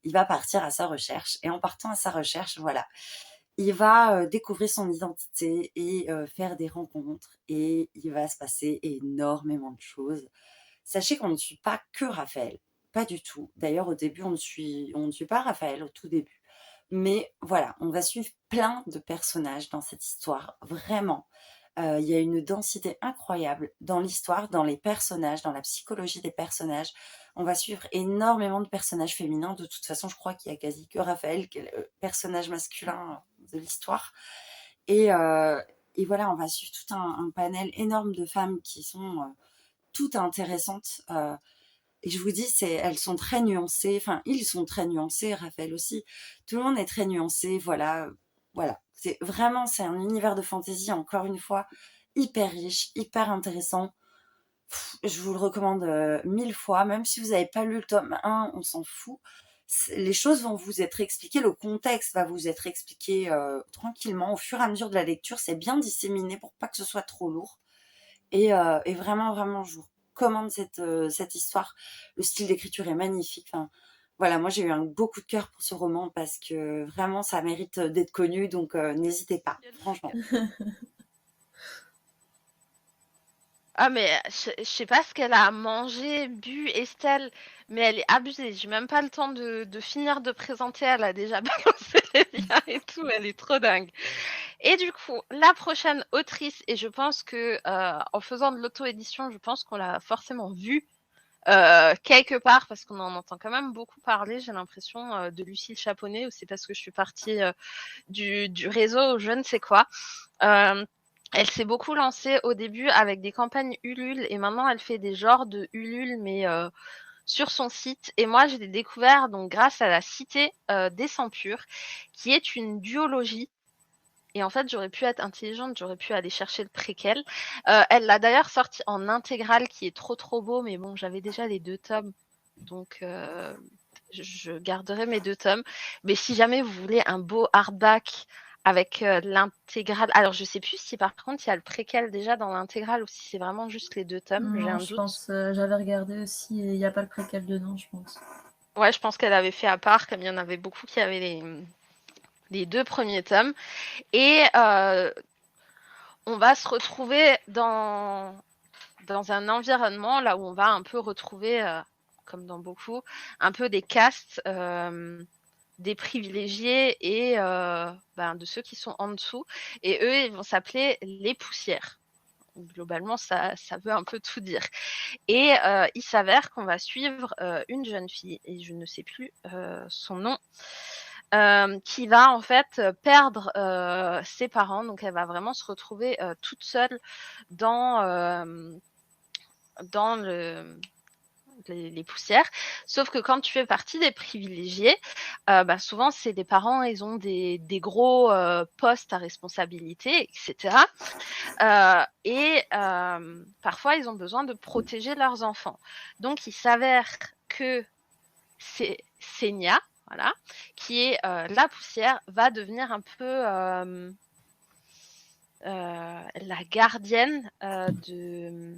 il va partir à sa recherche. Et en partant à sa recherche, voilà, il va découvrir son identité et faire des rencontres et il va se passer énormément de choses. Sachez qu'on ne suit pas que Raphaël, pas du tout. D'ailleurs, au début, on ne suit pas Raphaël au tout début. Mais voilà, on va suivre plein de personnages dans cette histoire, vraiment. Il y a une densité incroyable dans l'histoire, dans les personnages, dans la psychologie des personnages. On va suivre énormément de personnages féminins. De toute façon, je crois qu'il y a quasi que Raphaël qui est le personnage masculin de l'histoire. Et, euh, et voilà, on va suivre tout un panel énorme de femmes qui sont toutes intéressantes. Et je vous dis, elles sont très nuancées. Enfin, ils sont très nuancés, Raphaël aussi. Tout le monde est très nuancé. Voilà, voilà. C'est un univers de fantasy, encore une fois, hyper riche, hyper intéressant. Je vous le recommande 1000 fois. Même si vous n'avez pas lu le tome 1, on s'en fout. Les choses vont vous être expliquées, le contexte va vous être expliqué tranquillement au fur et à mesure de la lecture. C'est bien disséminé pour pas que ce soit trop lourd. Et vraiment, vraiment, je vous recommande cette histoire. Le style d'écriture est magnifique. Enfin, voilà, moi j'ai eu un beau coup de cœur pour ce roman parce que vraiment ça mérite d'être connu, donc n'hésitez pas, franchement. Ah, mais je sais pas ce qu'elle a mangé, bu, Estelle, mais elle est abusée. J'ai même pas le temps de finir de présenter. Elle a déjà balancé les liens et tout. Elle est trop dingue. Et du coup, la prochaine autrice, et je pense que en faisant de l'auto-édition, je pense qu'on l'a forcément vue quelque part parce qu'on en entend quand même beaucoup parler. J'ai l'impression de Lucille Chaponnet, ou c'est parce que je suis partie du réseau, je ne sais quoi. Elle s'est beaucoup lancée au début avec des campagnes Ulule et maintenant elle fait des genres de Ulule mais sur son site. Et moi j'ai découvert donc grâce à la Cité des Sangs Purs qui est une duologie. Et en fait, j'aurais pu être intelligente, j'aurais pu aller chercher le préquel. Elle l'a d'ailleurs sorti en intégrale qui est trop trop beau, mais bon, j'avais déjà les 2 tomes. Donc, je garderai mes 2 tomes. Mais si jamais vous voulez un beau hardback avec l'intégrale. Alors, je sais plus si par contre il y a le préquel déjà dans l'intégrale ou si c'est vraiment juste les 2 tomes. J'ai Non, un je doute. pense, j'avais regardé aussi et il n'y a pas le préquel dedans, je pense. Ouais, je pense qu'elle avait fait à part, comme il y en avait beaucoup qui avaient les 2 premiers tomes. Et on va se retrouver dans un environnement là où on va un peu retrouver, comme dans beaucoup, un peu des castes, des privilégiés et de ceux qui sont en dessous. Et eux, ils vont s'appeler les poussières. Globalement, ça veut un peu tout dire. Et il s'avère qu'on va suivre une jeune fille, et je ne sais plus son nom, qui va en fait perdre ses parents. Donc elle va vraiment se retrouver toute seule dans, dans le les poussières. Sauf que quand tu fais partie des privilégiés, souvent, c'est des parents, ils ont des gros postes à responsabilité, etc. Parfois, ils ont besoin de protéger leurs enfants. Donc, il s'avère que c'est Senia, voilà, qui est la poussière, va devenir un peu la gardienne de...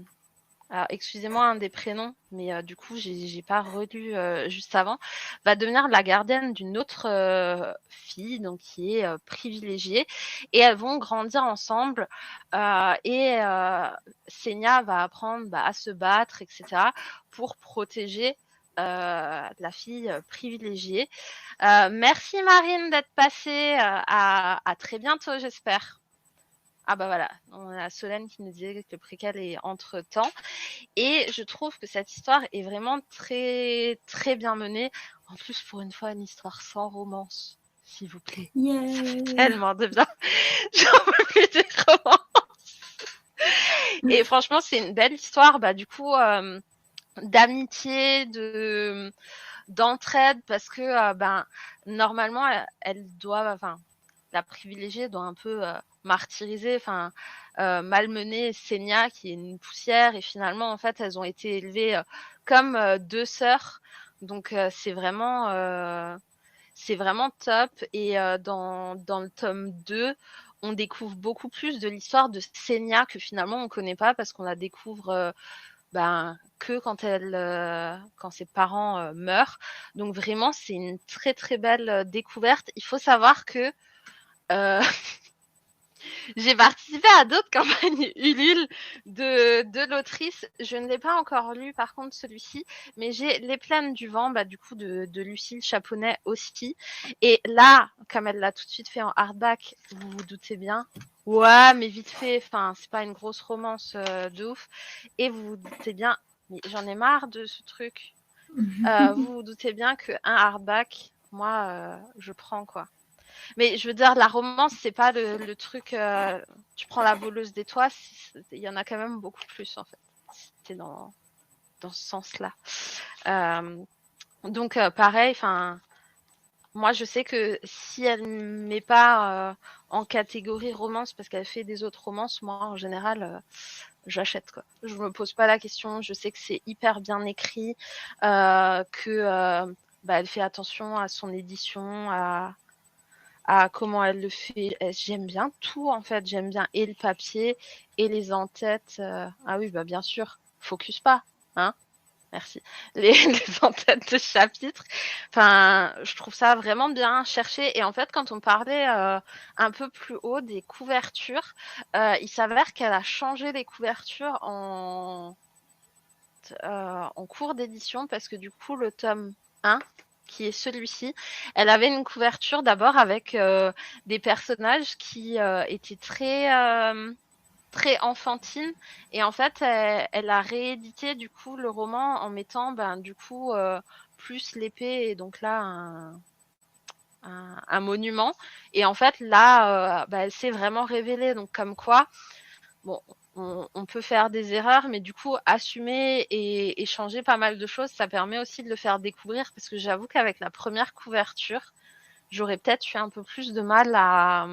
Alors, excusez-moi un des prénoms, mais du coup, j'ai pas relu juste avant. Va devenir la gardienne d'une autre fille, donc qui est privilégiée, et elles vont grandir ensemble. Senia va apprendre à se battre, etc., pour protéger la fille privilégiée. Merci Marine d'être passée. À très bientôt, j'espère. Ah bah voilà, on a Solène qui nous disait que le préquel est entre-temps. Et je trouve que cette histoire est vraiment très, très bien menée. En plus, pour une fois, une histoire sans romance, s'il vous plaît. Yeah. Ça fait tellement de bien. J'en peux plus des romances. Et franchement, c'est une belle histoire, du coup, d'amitié, d'entraide, parce que, normalement, elle doit, la privilégiée doit un peu martyriser, malmener Senia, qui est une poussière, et finalement, en fait, elles ont été élevées comme deux sœurs. Donc, c'est vraiment top. Et dans le tome 2, on découvre beaucoup plus de l'histoire de Senia que finalement on ne connaît pas, parce qu'on la découvre que quand ses parents meurent. Donc vraiment, c'est une très très belle découverte. Il faut savoir que j'ai participé à d'autres campagnes Ulule de l'autrice. Je ne l'ai pas encore lu, par contre, celui-ci, mais j'ai Les Plaines du Vent, du coup, de Lucille Chaponnet aussi. Et là, comme elle l'a tout de suite fait en hardback, vous vous doutez bien. Ouais, mais vite fait, c'est pas une grosse romance de ouf. Et vous vous doutez bien, mais j'en ai marre de ce truc. Vous vous doutez bien qu'un hardback, moi, je prends, quoi. Mais je veux dire, la romance, c'est pas le truc. Tu prends La Voleuse des Toits, il y en a quand même beaucoup plus, en fait. C'était dans ce sens-là. Donc, pareil, moi, je sais que si elle ne met pas en catégorie romance parce qu'elle fait des autres romances, moi, en général, j'achète, quoi. Je me pose pas la question. Je sais que c'est hyper bien écrit, que elle fait attention à son édition, à comment elle le fait. J'aime bien tout, en fait. J'aime bien et le papier et les en-têtes. Ah oui, bien sûr. Focus pas, hein. Merci. Les en-têtes de chapitres. Je trouve ça vraiment bien cherché. Et en fait, quand on parlait un peu plus haut des couvertures, il s'avère qu'elle a changé les couvertures en cours d'édition, parce que du coup, le tome 1, qui est celui-ci, elle avait une couverture d'abord avec des personnages qui étaient très enfantines, et en fait elle a réédité du coup le roman en mettant du coup plus l'épée, et donc là un monument, et en fait là elle s'est vraiment révélée. Donc comme quoi, bon, on peut faire des erreurs, mais du coup, assumer et changer pas mal de choses, ça permet aussi de le faire découvrir, parce que j'avoue qu'avec la première couverture, j'aurais peut-être eu un peu plus de mal à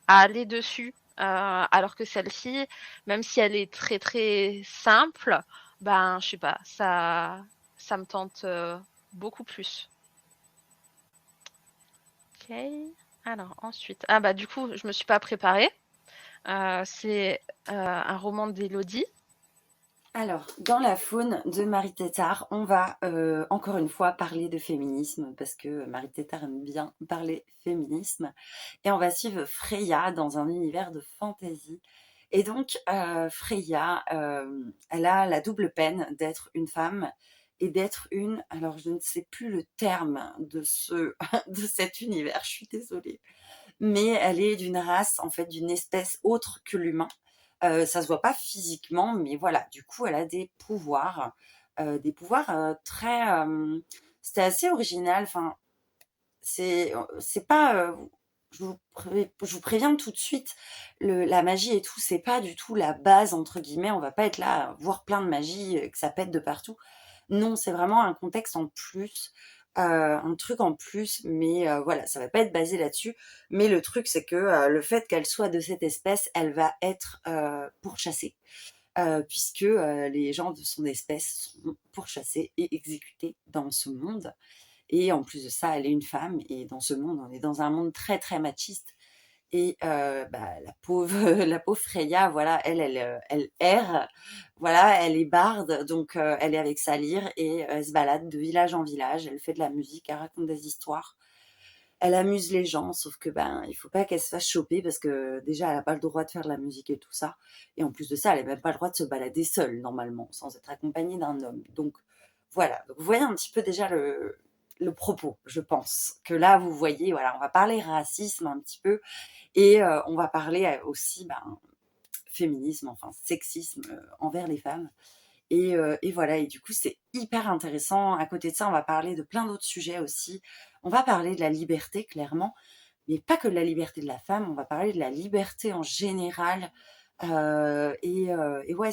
aller dessus, alors que celle-ci, même si elle est très très simple, je sais pas, ça me tente beaucoup plus. Ok. Alors ensuite, du coup, je me suis pas préparée. C'est un roman d'Élodie. Alors, dans La Faune de Marie Tétart, on va encore une fois parler de féminisme, parce que Marie Tétart aime bien parler féminisme. Et on va suivre Freya dans un univers de fantasy. Et donc, Freya, elle a la double peine d'être une femme et d'être alors je ne sais plus le terme de cet univers, je suis désolée, mais elle est d'une race, en fait, d'une espèce autre que l'humain. Ça se voit pas physiquement, mais voilà, du coup, elle a des pouvoirs très. C'était assez original. Enfin, c'est pas. Je vous préviens tout de suite, la magie et tout, c'est pas du tout la base, entre guillemets. On va pas être là à voir plein de magie, que ça pète de partout. Non, c'est vraiment un contexte en plus, un truc en plus, mais voilà, ça va pas être basé là-dessus. Mais le truc, c'est que le fait qu'elle soit de cette espèce, elle va être pourchassée, puisque les gens de son espèce sont pourchassés et exécutés dans ce monde. Et en plus de ça, elle est une femme, et dans ce monde, on est dans un monde très très machiste. Et la pauvre la pauvre Freya, voilà, elle erre, voilà, elle est barde, donc elle est avec sa lyre et elle se balade de village en village, elle fait de la musique, elle raconte des histoires. Elle amuse les gens, sauf que, il faut pas qu'elle se fasse choper parce que déjà elle a pas le droit de faire de la musique et tout ça, et en plus de ça, elle a même pas le droit de se balader seule normalement, sans être accompagnée d'un homme. Donc voilà, donc vous voyez un petit peu déjà le propos, je pense. Que là, vous voyez, voilà, on va parler racisme un petit peu, et on va parler aussi féminisme, enfin sexisme envers les femmes. Et voilà, et du coup, c'est hyper intéressant. À côté de ça, on va parler de plein d'autres sujets aussi. On va parler de la liberté, clairement, mais pas que de la liberté de la femme, on va parler de la liberté en général. Et ouais,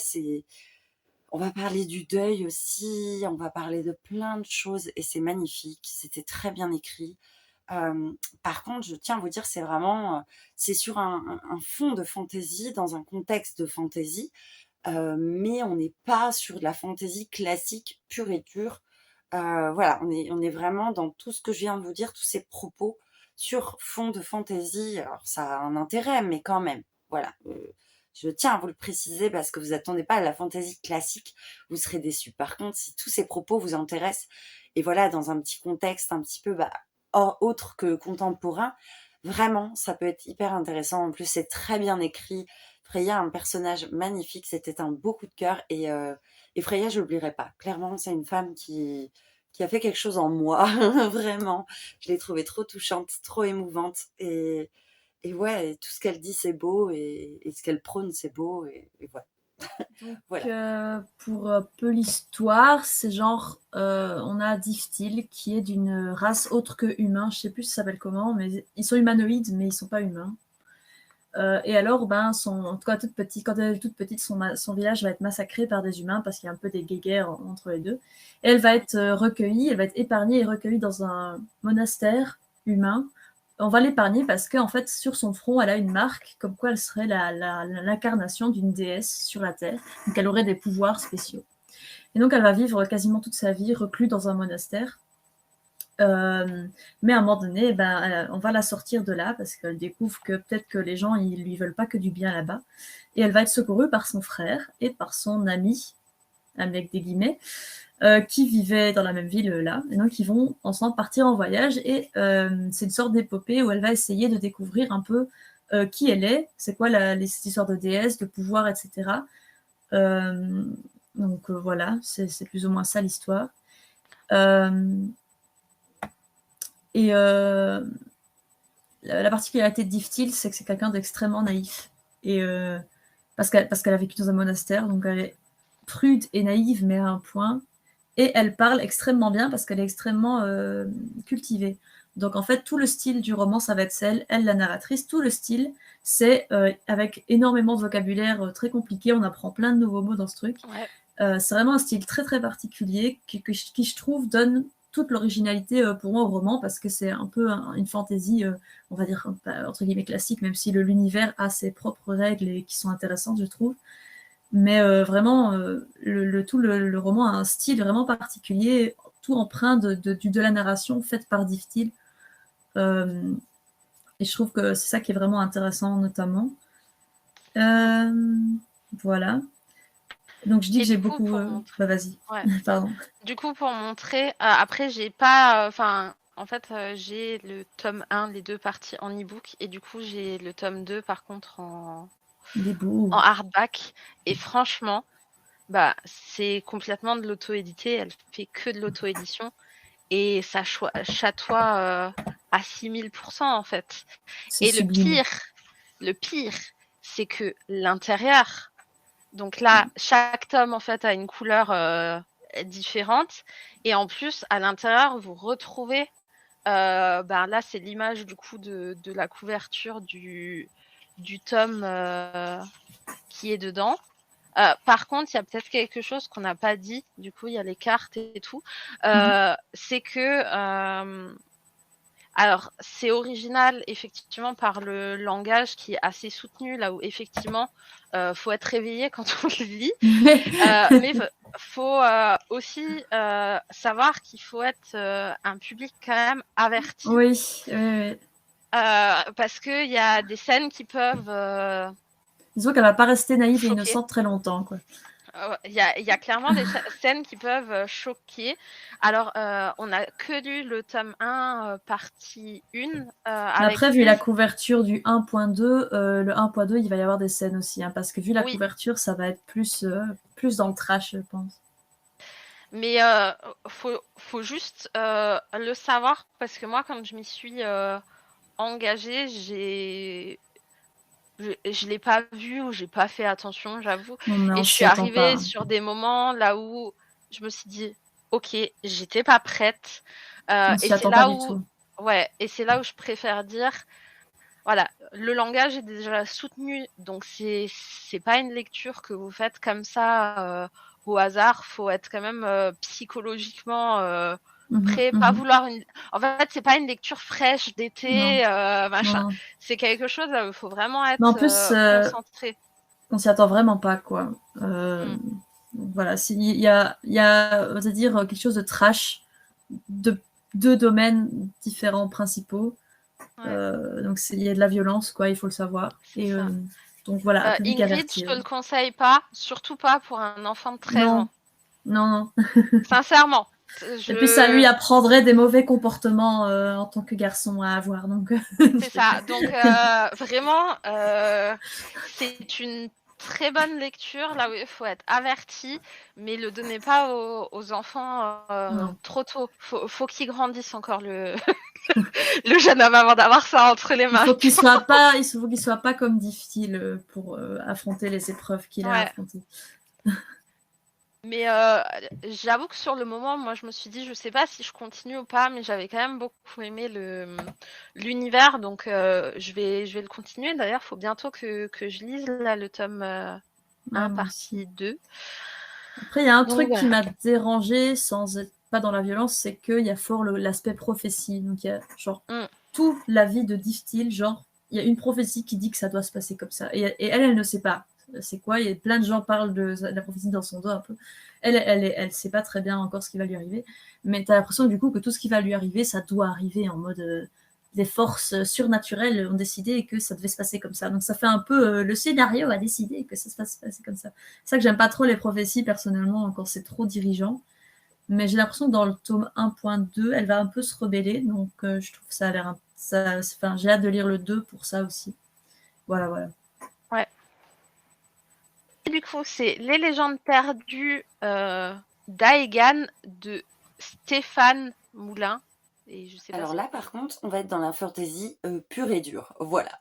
on va parler du deuil aussi, on va parler de plein de choses, et c'est magnifique, c'était très bien écrit. Par contre, je tiens à vous dire, c'est sur un fond de fantaisie, dans un contexte de fantaisie, mais on n'est pas sur de la fantaisie classique pure et dure. Voilà, on est vraiment dans tout ce que je viens de vous dire, tous ces propos sur fond de fantaisie. Alors ça a un intérêt, mais quand même, voilà. Je tiens à vous le préciser parce que vous attendez pas à la fantaisie classique, vous serez déçus. Par contre, si tous ces propos vous intéressent, et voilà, dans un petit contexte un petit peu autre que contemporain, vraiment, ça peut être hyper intéressant. En plus, c'est très bien écrit. Freya a un personnage magnifique, c'était un beau coup de cœur, et Freya, je l'oublierai pas. Clairement, c'est une femme qui a fait quelque chose en moi, vraiment. Je l'ai trouvée trop touchante, trop émouvante, et ouais, et tout ce qu'elle dit, c'est beau, et ce qu'elle prône, c'est beau, et voilà. Donc, Voilà. pour peu l'histoire, c'est genre, on a Diftil qui est d'une race autre que humain. Je sais plus ça s'appelle comment, mais ils sont humanoïdes, mais ils sont pas humains. Et alors, en tout cas, quand elle est toute petite, son village va être massacré par des humains parce qu'il y a un peu des guéguerres entre les deux. Et elle va être recueillie, elle va être épargnée et recueillie dans un monastère humain. On va l'épargner parce qu'en fait, sur son front, elle a une marque comme quoi elle serait l'incarnation d'une déesse sur la Terre. Donc, elle aurait des pouvoirs spéciaux. Et donc, elle va vivre quasiment toute sa vie recluse dans un monastère. Mais à un moment donné, on va la sortir de là parce qu'elle découvre que peut-être que les gens ils lui veulent pas que du bien là-bas. Et elle va être secourue par son frère et par son ami, avec des guillemets, qui vivaient dans la même ville là. Et donc ils vont ensemble partir en voyage, et c'est une sorte d'épopée où elle va essayer de découvrir un peu qui elle est, c'est quoi cette histoire de déesse, de pouvoir, etc. Donc voilà, c'est plus ou moins ça l'histoire. Et la particularité de Diftil, c'est que c'est quelqu'un d'extrêmement naïf. Et parce qu'elle a vécu dans un monastère, donc elle est prude et naïve, mais à un point. Et elle parle extrêmement bien parce qu'elle est extrêmement cultivée. Donc en fait, tout le style du roman, ça va être elle la narratrice. Tout le style, c'est avec énormément de vocabulaire très compliqué. On apprend plein de nouveaux mots dans ce truc. Ouais. C'est vraiment un style très très particulier qui, je trouve, donne toute l'originalité pour moi au roman, parce que c'est un peu une fantaisie, on va dire, entre guillemets classique, même si l'univers a ses propres règles et qui sont intéressantes, je trouve. Mais vraiment, le roman a un style vraiment particulier, tout empreint de la narration faite par Diftil. Et je trouve que c'est ça qui est vraiment intéressant, notamment. Voilà. Donc je dis Et que j'ai du coup, beaucoup. pour montrer, Vas-y. ouais. Pardon. Du coup, pour montrer, après, j'ai pas, en fait, j'ai le tome 1, les deux parties en e-book, et du coup, j'ai le tome 2, par contre, Il est beau. en hardback. Et franchement, c'est complètement de l'auto-édité. Elle fait que de l'auto-édition. Et ça chatoie à 6000%, en fait. C'est Et sublime. le pire, c'est que l'intérieur, donc là, chaque tome, en fait, a une couleur différente. Et en plus, à l'intérieur, vous retrouvez, là, c'est l'image, du coup, de la couverture du tome qui est dedans. Par contre, il y a peut-être quelque chose qu'on n'a pas dit. Du coup, il y a les cartes et tout. C'est que alors, c'est original effectivement par le langage qui est assez soutenu, là où effectivement, faut être réveillé quand on le lit. Mais faut aussi savoir qu'il faut être un public quand même averti. Oui, oui, oui. Parce qu'il y a des scènes qui peuvent Disons qu'elle va pas rester naïve et choquer. innocente très longtemps, quoi. Il y a clairement des scènes qui peuvent choquer. Alors, on n'a que lu le tome 1, partie 1. Après, vu la couverture du 1.2, le 1.2, il va y avoir des scènes aussi, hein, parce que vu la couverture, ça va être plus dans le trash, je pense. Mais faut juste le savoir, parce que moi, quand je m'y suis engagée, je l'ai pas vu ou j'ai pas fait attention, j'avoue. Et je suis arrivée sur des moments là où je me suis dit, ok, j'étais pas prête. On s'y attend pas du tout. Ouais, et c'est là où je préfère dire, voilà, le langage est déjà soutenu, donc c'est pas une lecture que vous faites comme ça au hasard. Faut être quand même psychologiquement prêt, pas vouloir En fait, c'est pas une lecture fraîche d'été, machin. Non. C'est quelque chose, il faut vraiment être concentré. On s'y attend vraiment pas, quoi. Voilà, il y a, on va dire, quelque chose de trash, de deux domaines différents principaux. Donc il y a de la violence, quoi, il faut le savoir. Et donc voilà, public Ingrid, averti. Je te le conseille pas, surtout pas pour un enfant de 13 ans. Non. Sincèrement. Et puis ça lui apprendrait des mauvais comportements en tant que garçon à avoir. Donc c'est ça. Donc vraiment, c'est une très bonne lecture là où il faut être averti, mais le donnez pas aux enfants trop tôt. Faut qu'ils grandissent encore le le jeune homme avant d'avoir ça entre les mains. Il faut qu'il soit pas comme difficile pour affronter les épreuves qu'il a affrontées. Mais j'avoue que sur le moment, moi, je me suis dit, je sais pas si je continue ou pas, mais j'avais quand même beaucoup aimé l'univers, donc je vais le continuer. D'ailleurs, il faut bientôt que je lise là, le tome 1, partie 2. Après, il y a un truc qui m'a dérangé sans être pas dans la violence, c'est qu'il y a fort l'aspect prophétie. Donc, il y a genre toute la vie de Diftil, genre, il y a une prophétie qui dit que ça doit se passer comme ça. Et elle ne sait pas. C'est quoi? Il y a plein de gens parlent de la prophétie dans son dos un peu. Elle sait pas très bien encore ce qui va lui arriver. Mais tu as l'impression du coup que tout ce qui va lui arriver, ça doit arriver en mode des forces surnaturelles ont décidé que ça devait se passer comme ça. Donc ça fait un peu le scénario a décidé que ça se passe comme ça. C'est ça que j'aime pas trop les prophéties personnellement quand c'est trop dirigeant. Mais j'ai l'impression que dans le tome 1.2, elle va un peu se rebeller. Donc je trouve que ça a l'air... j'ai hâte de lire le 2 pour ça aussi. Voilà. Ouais. Du coup, c'est Les légendes perdues d'Aegan de Stéphane Moulin. Et je sais pas. Alors là, par contre, on va être dans la fantasy pure et dure. Voilà.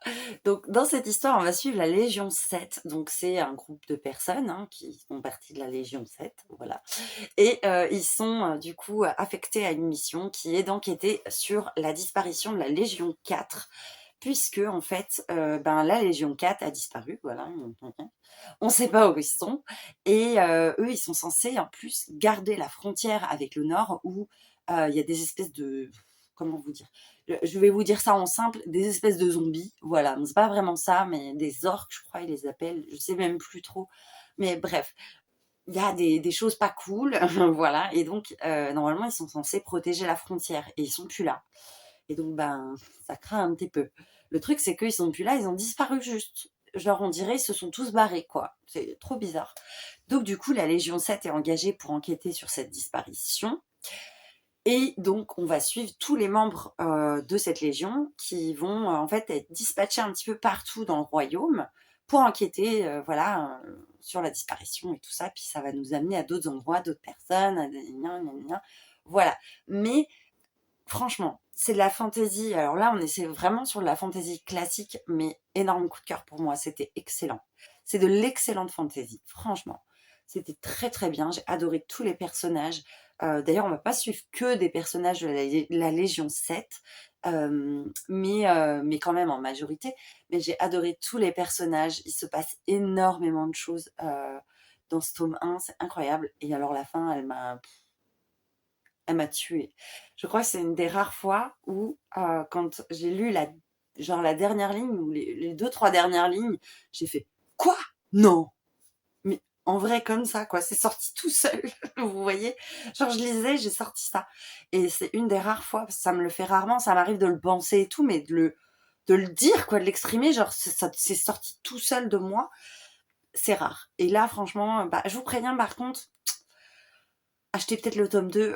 Donc, dans cette histoire, on va suivre la Légion 7. Donc, c'est un groupe de personnes qui font partie de la Légion 7. Voilà. Et ils sont du coup affectés à une mission qui est d'enquêter sur la disparition de la Légion 4. Puisque, en fait, la Légion 4 a disparu. Voilà. On ne sait pas où ils sont. Et eux, ils sont censés, en plus, garder la frontière avec le Nord où il y a des espèces de... Comment vous dire? Je vais vous dire ça en simple, des espèces de zombies. Voilà, c'est pas vraiment ça, mais des orques, je crois, ils les appellent. Je sais même plus trop. Mais bref, il y a des choses pas cool. Voilà, et donc, normalement, ils sont censés protéger la frontière. Et ils sont plus là. Et donc, ça craint un petit peu. Le truc, c'est qu'ils sont plus là, ils ont disparu juste. Genre, on dirait, ils se sont tous barrés, quoi. C'est trop bizarre. Donc, du coup, la Légion 7 est engagée pour enquêter sur cette disparition. Et donc, on va suivre tous les membres de cette légion qui vont en fait être dispatchés un petit peu partout dans le royaume pour enquêter sur la disparition et tout ça. Puis ça va nous amener à d'autres endroits, d'autres personnes. Voilà. Mais franchement, c'est de la fantaisie. Alors là, on essaie vraiment sur de la fantaisie classique, mais énorme coup de cœur pour moi. C'était excellent. C'est de l'excellente fantaisie, franchement. C'était très très bien. J'ai adoré tous les personnages. D'ailleurs, on va pas suivre que des personnages de la Légion 7, mais quand même en majorité. Mais j'ai adoré tous les personnages. Il se passe énormément de choses. dans ce tome 1, c'est incroyable. Et alors la fin, elle m'a tuée. Je crois que c'est une des rares fois où, quand j'ai lu la dernière ligne ou les 2-3 dernières lignes, j'ai fait: «Quoi? Non!» Mais en vrai comme ça quoi, c'est sorti tout seul, vous voyez? Genre je lisais, j'ai sorti ça et c'est une des rares fois, parce que ça me le fait rarement, ça m'arrive de le penser et tout, mais de le dire quoi, de l'exprimer, genre c'est sorti tout seul de moi, c'est rare. Et là franchement, bah, je vous préviens par contre, achetez peut-être le tome 2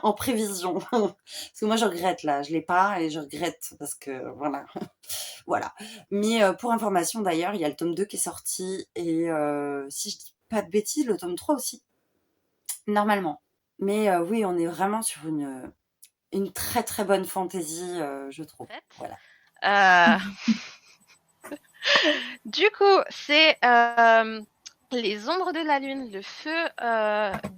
en prévision. Parce que moi je regrette là, je l'ai pas et je regrette parce que voilà. Voilà. Mais pour information d'ailleurs, il y a le tome 2 qui est sorti et si je dis pas de bêtises, le tome 3 aussi, normalement. Mais oui, on est vraiment sur une très très bonne fantaisie, je trouve. Voilà. Euh, Du coup, c'est Les Ombres de la Lune, le feu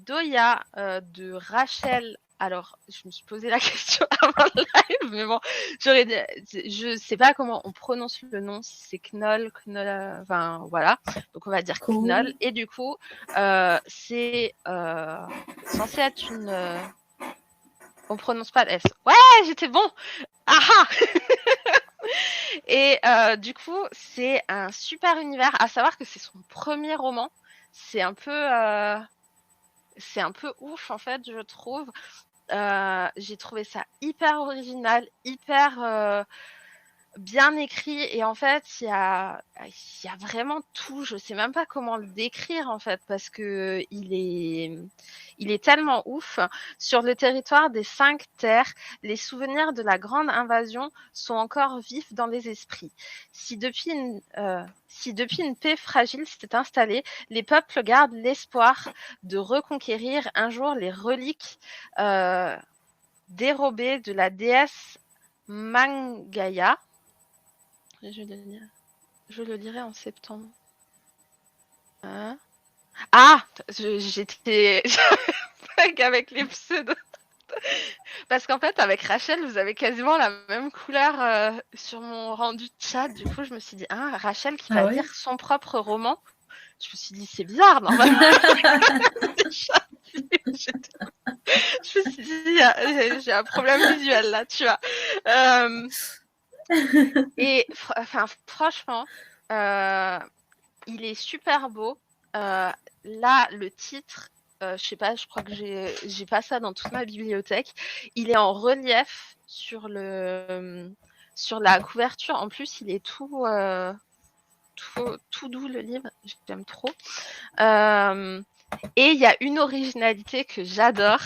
d'Oya de Rachel. Alors, je me suis posé la question avant le live, mais bon, je sais pas comment on prononce le nom, si c'est Knoll, enfin voilà. Donc on va dire Cool. Knoll. Et du coup, c'est censé être une. On prononce pas le S. Ouais, j'étais bon. Ah. Et du coup, c'est un super univers. À savoir que c'est son premier roman. C'est un peu ouf en fait, je trouve. J'ai trouvé ça hyper original, hyper bien écrit. Et en fait, il y a vraiment tout. Je sais même pas comment le décrire en fait, parce que il est tellement ouf. Sur le territoire des 5 terres, les souvenirs de la grande invasion sont encore vifs dans les esprits. Si depuis une paix fragile s'était installée, les peuples gardent l'espoir de reconquérir un jour les reliques dérobées de la déesse Mangaya. Je le dirai en septembre. Hein? Ah, j'étais avec les pseudos. Parce qu'en fait, avec Rachel, vous avez quasiment la même couleur sur mon rendu de chat. Du coup, je me suis dit, Rachel qui va lire son propre roman. Je me suis dit, c'est bizarre, normalement. Je me suis dit, j'ai un problème visuel là, tu vois. Et enfin, franchement, il est super beau. Là, le titre, je sais pas, je crois que j'ai pas ça dans toute ma bibliothèque. Il est en relief sur la couverture. En plus, il est tout doux, le livre. J'aime trop. Et il y a une originalité que j'adore,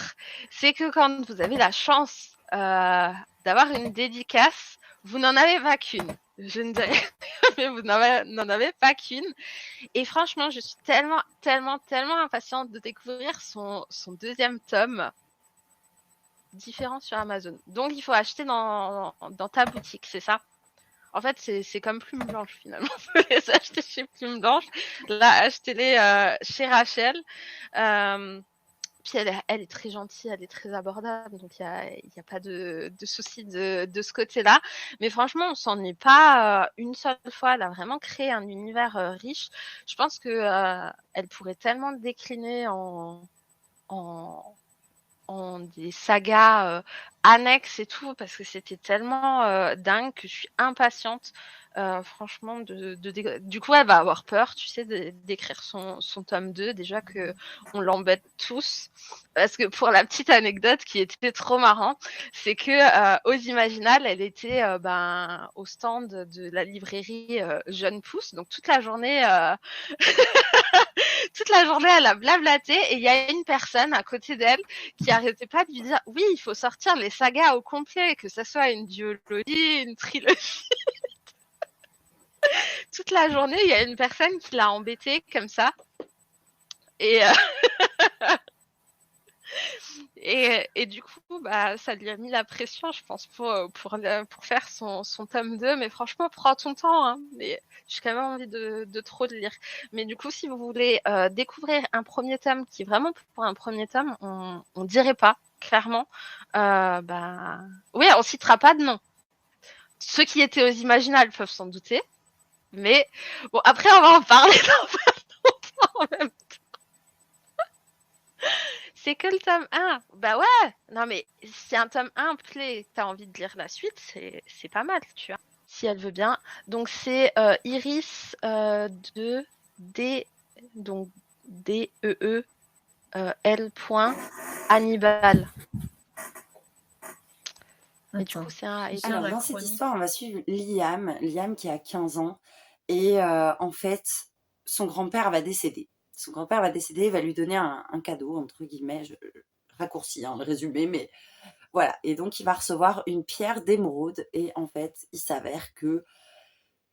c'est que quand vous avez la chance d'avoir une dédicace, vous n'en avez pas qu'une. Je ne dirais mais vous n'en avez pas qu'une. Et franchement, je suis tellement, tellement, tellement impatiente de découvrir son deuxième tome différent sur Amazon. Donc, il faut acheter dans ta boutique, c'est ça? En fait, c'est comme Plume Blanche, finalement. Vous pouvez les acheter chez Plume Blanche. Là, achetez-les chez Rachel. Puis elle est très gentille, elle est très abordable, donc il y a pas de souci de ce côté-là. Mais franchement, on s'en est pas une seule fois. Elle a vraiment créé un univers riche. Je pense que elle pourrait tellement le décliner en des sagas annexes et tout, parce que c'était tellement dingue que je suis impatiente. Franchement, du coup, elle va avoir peur, tu sais, d'écrire son tome 2, déjà qu'on l'embête tous. Parce que pour la petite anecdote qui était trop marrant, c'est que aux Imaginales, elle était au stand de la librairie Jeune Pousse, donc toute la journée... toute la journée, elle a blablaté et il y a une personne à côté d'elle qui arrêtait pas de lui dire oui, il faut sortir les sagas au complet, que ça soit une duologie, une trilogie. Toute la journée, il y a une personne qui l'a embêtée comme ça. Et du coup, ça lui a mis la pression, je pense, pour faire son tome 2. Mais franchement, prends ton temps. Hein. Mais j'ai quand même envie de trop le lire. Mais du coup, si vous voulez découvrir un premier tome qui est vraiment pour un premier tome, on dirait pas, clairement. Oui, on citera pas de nom. Ceux qui étaient aux Imaginales peuvent s'en douter. Mais bon, après, on va en parler dans pas longtemps en même temps. C'est que le tome 1. Bah ouais. Non, mais si un tome 1 plaît, t'as envie de lire la suite, c'est pas mal, tu vois. Si elle veut bien. Donc, c'est Iris de D, donc D-E-E L. Hannibal. Et du Attends, coup, c'est un je suis et sur Alors, la dans cette chronique. histoire, on va suivre Liam qui a 15 ans. Et en fait, son grand-père va décéder. Son grand-père va décéder, il va lui donner un cadeau, entre guillemets, je raccourcis le résumé, mais voilà. Et donc, il va recevoir une pierre d'émeraude. Et en fait, il s'avère que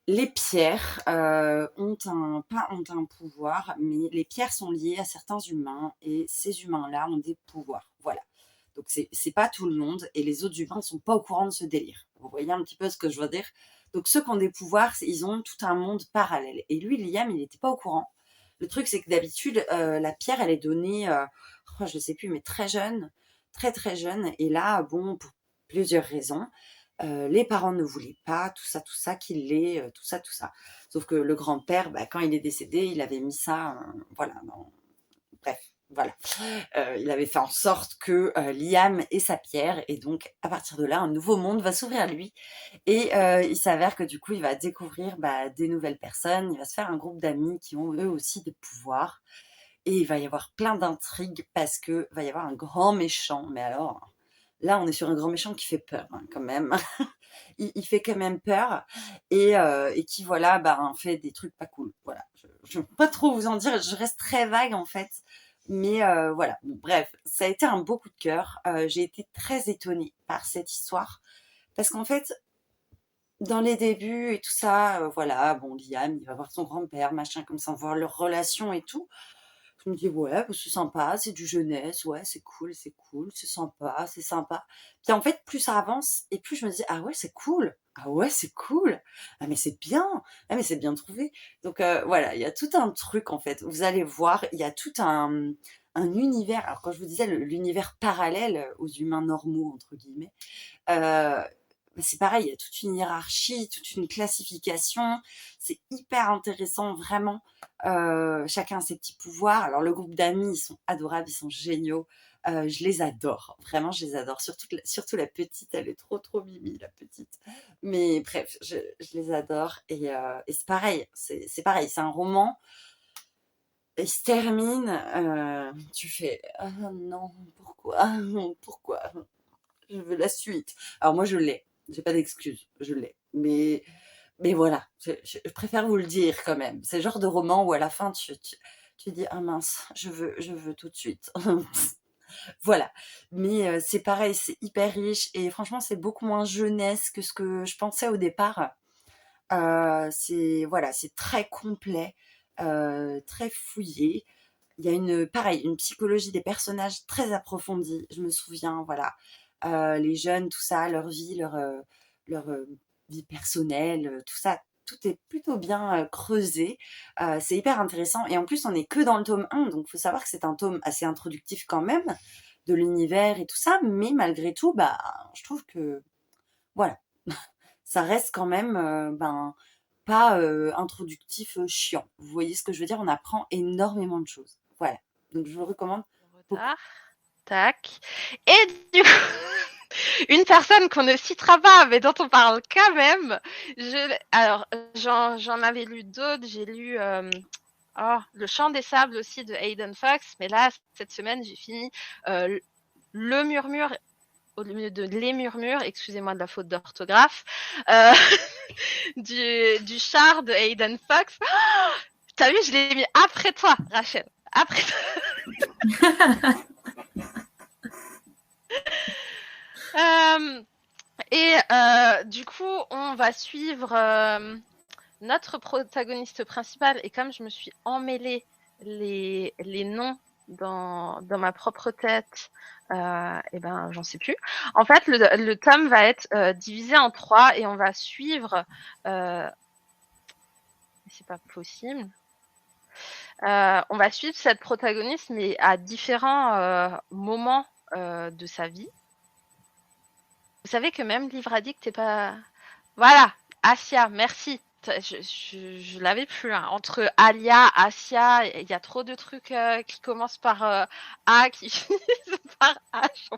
les pierres ont un pouvoir, mais les pierres sont liées à certains humains. Et ces humains-là ont des pouvoirs. Voilà. Donc, c'est pas tout le monde. Et les autres humains ne sont pas au courant de ce délire. Vous voyez un petit peu ce que je veux dire? Donc, ceux qui ont des pouvoirs, ils ont tout un monde parallèle. Et lui, Liam, il n'était pas au courant. Le truc, c'est que d'habitude, la pierre, elle est donnée, je ne sais plus, mais très jeune, très très jeune. Et là, bon, pour plusieurs raisons, les parents ne voulaient pas, tout ça, qu'il l'ait, tout ça, tout ça. Sauf que le grand-père, quand il est décédé, il avait mis ça, voilà, bref, voilà. Il avait fait en sorte que Liam ait sa pierre, et donc à partir de là, un nouveau monde va s'ouvrir à lui. Et il s'avère que du coup, il va découvrir des nouvelles personnes, il va se faire un groupe d'amis qui ont eux aussi des pouvoirs, et il va y avoir plein d'intrigues parce que va y avoir un grand méchant. Mais alors, là, on est sur un grand méchant qui fait peur quand même. Il fait quand même peur, et qui voilà, fait des trucs pas cool. Voilà, je ne peux pas trop vous en dire, je reste très vague en fait. Mais voilà, bon, bref, ça a été un beau coup de cœur. J'ai été très étonnée par cette histoire parce qu'en fait, dans les débuts et tout ça, voilà, bon, Liam, il va voir son grand-père, machin, comme ça, on voit leur relation et tout. Je me dis, ouais, c'est sympa, c'est du jeunesse, ouais, c'est cool, c'est sympa, c'est sympa. Puis en fait, plus ça avance, et plus je me dis, ah ouais, c'est cool, ah ouais, c'est cool, ah mais c'est bien, ah mais c'est bien trouvé. Donc voilà, il y a tout un truc en fait, vous allez voir, il y a tout un univers. Alors quand je vous disais l'univers parallèle aux humains normaux, entre guillemets, euh, c'est pareil, il y a toute une hiérarchie, toute une classification. C'est hyper intéressant, vraiment. Chacun a ses petits pouvoirs. Alors, le groupe d'amis, ils sont adorables, ils sont géniaux. Je les adore, vraiment, je les adore. Surtout la petite, elle est trop, trop mimi, la petite. Mais bref, je les adore. Et c'est pareil, c'est pareil, c'est un roman. Il se termine, tu fais ah non, pourquoi? Ah non, pourquoi? Je veux la suite. Alors moi, je l'ai. J'ai pas d'excuse. Je l'ai. Mais voilà. Je préfère vous le dire quand même. C'est le genre de roman où à la fin, tu dis, ah mince, je veux tout de suite. Voilà. Mais c'est pareil, c'est hyper riche et franchement, c'est beaucoup moins jeunesse que ce que je pensais au départ. Voilà, c'est très complet, très fouillé. Il y a une psychologie des personnages très approfondie. Je me souviens, voilà, les jeunes, tout ça, leur vie personnelle, tout ça, tout est plutôt bien creusé. C'est hyper intéressant. Et en plus, on n'est que dans le tome 1, donc il faut savoir que c'est un tome assez introductif quand même, de l'univers et tout ça. Mais malgré tout, je trouve que, voilà, ça reste quand même, pas introductif, chiant. Vous voyez ce que je veux dire? On apprend énormément de choses. Voilà. Donc je vous le recommande beaucoup. Retard. Tac. Et du coup, une personne qu'on ne citera pas, mais dont on parle quand même. Alors, j'en avais lu d'autres. J'ai lu Le Chant des Sables aussi de Hayden Fox. Mais là, cette semaine, j'ai fini Le Murmure au lieu de Les Murmures, excusez-moi de la faute d'orthographe, du char de Hayden Fox. Oh, t'as vu, je l'ai mis après toi, Rachel. Après toi. Du coup, on va suivre notre protagoniste principal. Et comme je me suis emmêlée les noms dans ma propre tête, j'en sais plus. En fait, le tome va être divisé en 3 et on va suivre. C'est pas possible. On va suivre cette protagoniste, mais à différents moments de sa vie. Vous savez que même Livre Addict n'est pas. Voilà, Asia, merci. Je l'avais plus. Hein. Entre Alia, Asia, il y a trop de trucs qui commencent par A, qui finissent par H.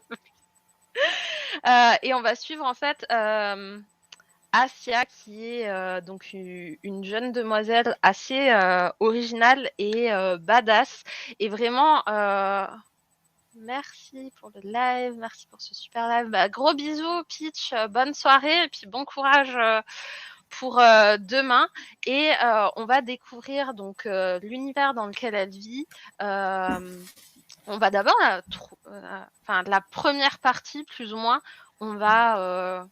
Et on va suivre en fait Asia, qui est donc une jeune demoiselle assez originale et badass. Et vraiment, merci pour le live, merci pour ce super live. Bah, gros bisous, Peach, bonne soirée et puis bon courage pour demain. Et on va découvrir donc l'univers dans lequel elle vit. On va d'abord la première partie, plus ou moins, on va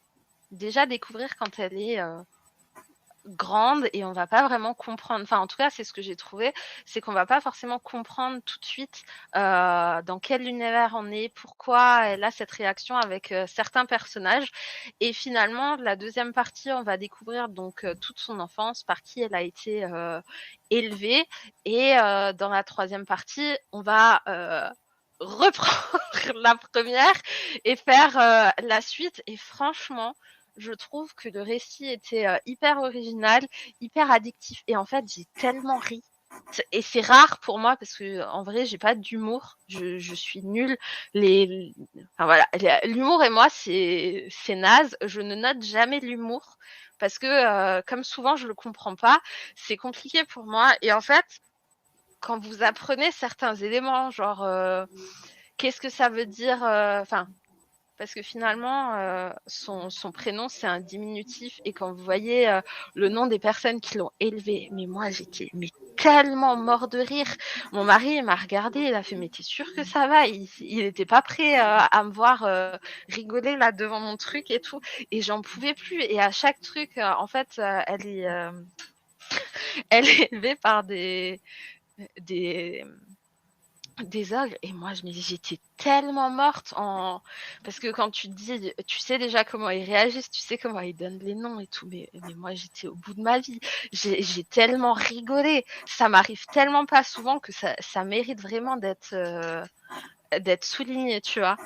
déjà découvrir quand elle est grande et on va pas vraiment comprendre. Enfin, en tout cas, c'est ce que j'ai trouvé, c'est qu'on va pas forcément comprendre tout de suite dans quel univers on est, pourquoi elle a cette réaction avec certains personnages. Et finalement, la deuxième partie, on va découvrir donc toute son enfance, par qui elle a été élevée. Et dans la troisième partie, on va reprendre la première et faire la suite. Et franchement, je trouve que le récit était hyper original, hyper addictif. Et en fait, j'ai tellement ri. Et c'est rare pour moi parce que en vrai, j'ai pas d'humour. Je suis nulle. Enfin, voilà, l'humour et moi, c'est naze. Je ne note jamais l'humour parce que comme souvent, je le comprends pas. C'est compliqué pour moi. Et en fait, quand vous apprenez certains éléments, genre qu'est-ce que ça veut dire, enfin. Parce que finalement, son prénom, c'est un diminutif. Et quand vous voyez le nom des personnes qui l'ont élevé, mais moi, j'étais tellement mort de rire. Mon mari, il m'a regardé, il a fait, mais t'es sûr que ça va? Il n'était pas prêt à me voir rigoler là devant mon truc et tout. Et j'en pouvais plus. Et à chaque truc, en fait, elle est élevée par des ogres. Et moi, j'étais tellement morte parce que quand tu te dis, tu sais déjà comment ils réagissent, tu sais comment ils donnent les noms et tout, mais moi, j'étais au bout de ma vie. J'ai tellement rigolé. Ça m'arrive tellement pas souvent que ça mérite vraiment d'être souligné, tu vois.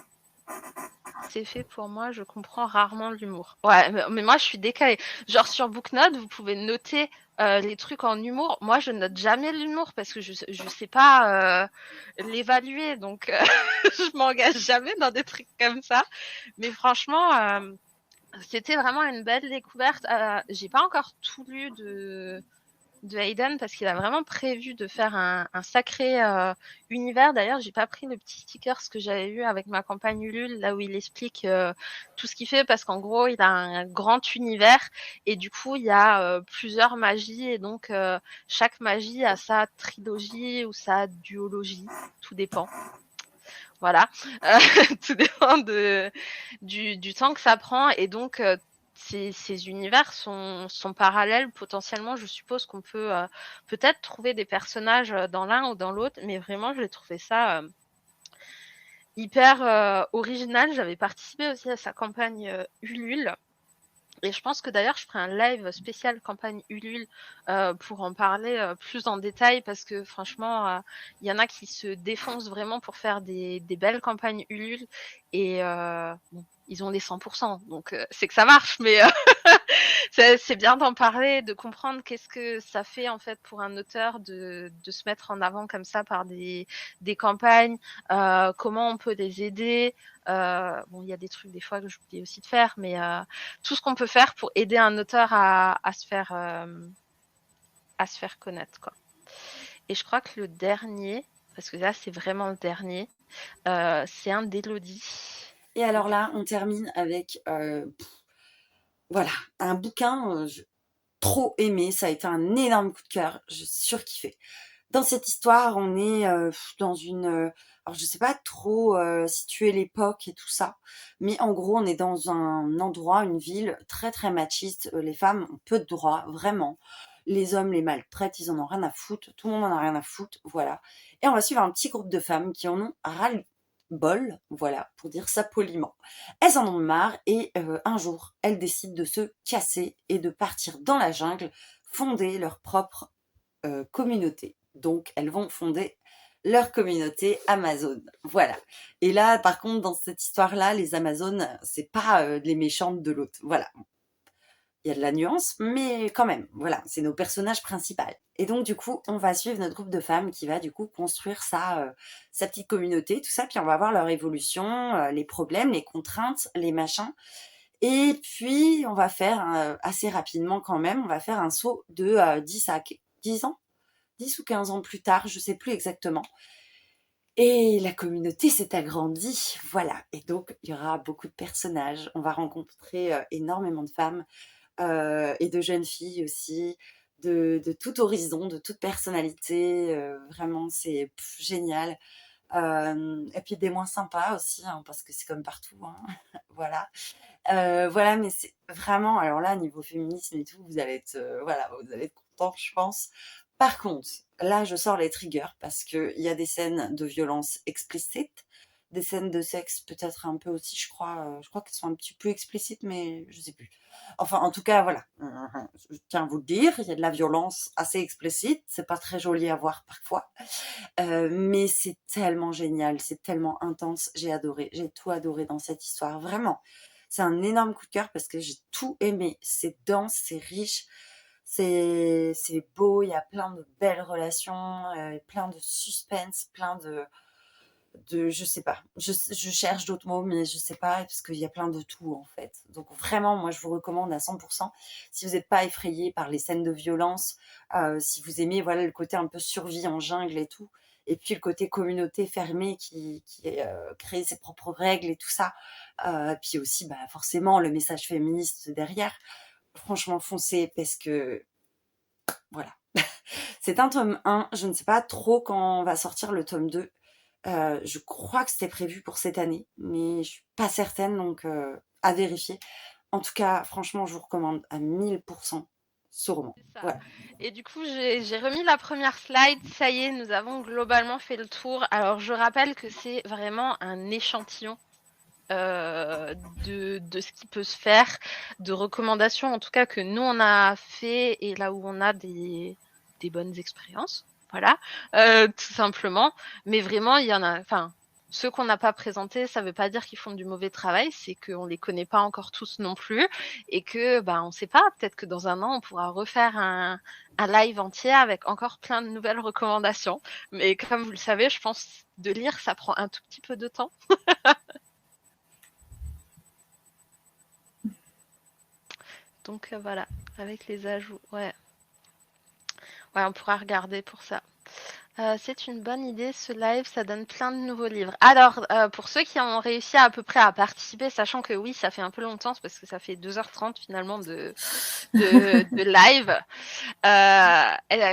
C'est fait pour moi, je comprends rarement l'humour. Ouais, mais moi, je suis décalée. Genre, sur Booknote, vous pouvez noter les trucs en humour. Moi, je note jamais l'humour parce que je sais pas l'évaluer. Donc, je m'engage jamais dans des trucs comme ça. Mais franchement, c'était vraiment une belle découverte. J'ai pas encore tout lu de Hayden parce qu'il a vraiment prévu de faire un sacré univers. D'ailleurs, j'ai pas pris le petit sticker que j'avais eu avec ma campagne Ulule, là où il explique tout ce qu'il fait, parce qu'en gros, il a un grand univers et du coup, il y a plusieurs magies et donc chaque magie a sa trilogie ou sa duologie, tout dépend. Voilà, tout dépend du temps que ça prend et donc ces univers sont parallèles. Potentiellement, je suppose qu'on peut peut-être trouver des personnages dans l'un ou dans l'autre, mais vraiment, j'ai trouvé ça hyper original. J'avais participé aussi à sa campagne Ulule. Et je pense que d'ailleurs, je ferai un live spécial campagne Ulule pour en parler plus en détail parce que franchement, il y en a qui se défoncent vraiment pour faire des belles campagnes Ulule et bon, ils ont les 100%, donc c'est que ça marche, mais c'est bien d'en parler, de comprendre qu'est-ce que ça fait en fait pour un auteur de se mettre en avant comme ça par des campagnes, comment on peut les aider. Bon, il y a des trucs des fois que j'oublie aussi de faire, mais tout ce qu'on peut faire pour aider un auteur à se faire connaître, quoi. Et je crois que le dernier, parce que là c'est vraiment le dernier, c'est un d'Élodie. Et alors là, on termine avec voilà, un bouquin trop aimé, ça a été un énorme coup de cœur, j'ai surkiffé. Dans cette histoire, on est dans une... alors je sais pas trop situer l'époque et tout ça, mais en gros, on est dans un endroit, une ville très très machiste. Les femmes ont peu de droits, vraiment. Les hommes les maltraitent, ils en ont rien à foutre. Tout le monde en a rien à foutre, voilà. Et on va suivre un petit groupe de femmes qui en ont ras-le-bol, voilà, pour dire ça poliment. Elles en ont marre et un jour, elles décident de se casser et de partir dans la jungle, fonder leur propre communauté. Donc, elles vont fonder leur communauté Amazon. Voilà. Et là, par contre, dans cette histoire-là, les Amazones, c'est pas les méchantes de l'autre. Voilà. il y a de la nuance, mais quand même, voilà, c'est nos personnages principaux. Et donc, du coup, on va suivre notre groupe de femmes qui va, du coup, construire sa petite communauté, tout ça, puis on va voir leur évolution, les problèmes, les contraintes, les machins. Et puis, on va faire, assez rapidement quand même, on va faire un saut de 10 ans, 10 ou 15 ans plus tard, je sais plus exactement. Et la communauté s'est agrandie, voilà. Et donc, il y aura beaucoup de personnages. On va rencontrer énormément de femmes et de jeunes filles aussi, de tout horizon, de toute personnalité. Vraiment, c'est génial. Et puis des moins sympas aussi, hein, parce que c'est comme partout, hein. Voilà. Voilà, mais c'est vraiment, alors là, niveau féminisme et tout, vous allez être, voilà, vous allez être contents, je pense. Par contre, là, je sors les triggers parce qu'il y a des scènes de violence explicites, des scènes de sexe peut-être un peu aussi, je crois qu'elles sont un petit peu explicites, mais je sais plus. Enfin, en tout cas, voilà. Je tiens à vous le dire, il y a de la violence assez explicite, c'est pas très joli à voir parfois. Mais c'est tellement génial, c'est tellement intense, j'ai adoré, j'ai tout adoré dans cette histoire, vraiment. C'est un énorme coup de cœur parce que j'ai tout aimé. C'est dense, c'est riche, c'est beau, il y a plein de belles relations, plein de suspense, plein de je sais pas. Je cherche d'autres mots, mais je sais pas, parce qu'il y a plein de tout en fait. Donc vraiment, moi je vous recommande à 100%. Si vous n'êtes pas effrayé par les scènes de violence, si vous aimez voilà le côté un peu survie en jungle et tout, et puis le côté communauté fermée qui crée ses propres règles et tout ça, puis aussi bah, forcément le message féministe derrière. Franchement, foncez parce que voilà. C'est un tome 1, je ne sais pas trop quand va sortir le tome 2. Je crois que c'était prévu pour cette année, mais je suis pas certaine, donc à vérifier. En tout cas, franchement, je vous recommande à 1000% ce roman. C'est ça. Voilà. Et du coup, j'ai remis la première slide. Ça y est, nous avons globalement fait le tour. Alors, je rappelle que c'est vraiment un échantillon de ce qui peut se faire, de recommandations en tout cas que nous on a fait et là où on a des bonnes expériences, voilà, tout simplement. Mais vraiment, il y en a, enfin, ceux qu'on n'a pas présentés, ça veut pas dire qu'ils font du mauvais travail, c'est qu'on les connaît pas encore tous non plus et que, bah, on sait pas, peut-être que dans un an, on pourra refaire un live entier avec encore plein de nouvelles recommandations. Mais comme vous le savez, je pense de lire, ça prend un tout petit peu de temps. Donc voilà, avec les ajouts, ouais. Ouais, on pourra regarder pour ça. C'est une bonne idée, ce live, ça donne plein de nouveaux livres. Alors, pour ceux qui ont réussi à peu près à participer, sachant que oui, ça fait un peu longtemps, parce que ça fait 2h30 finalement de live,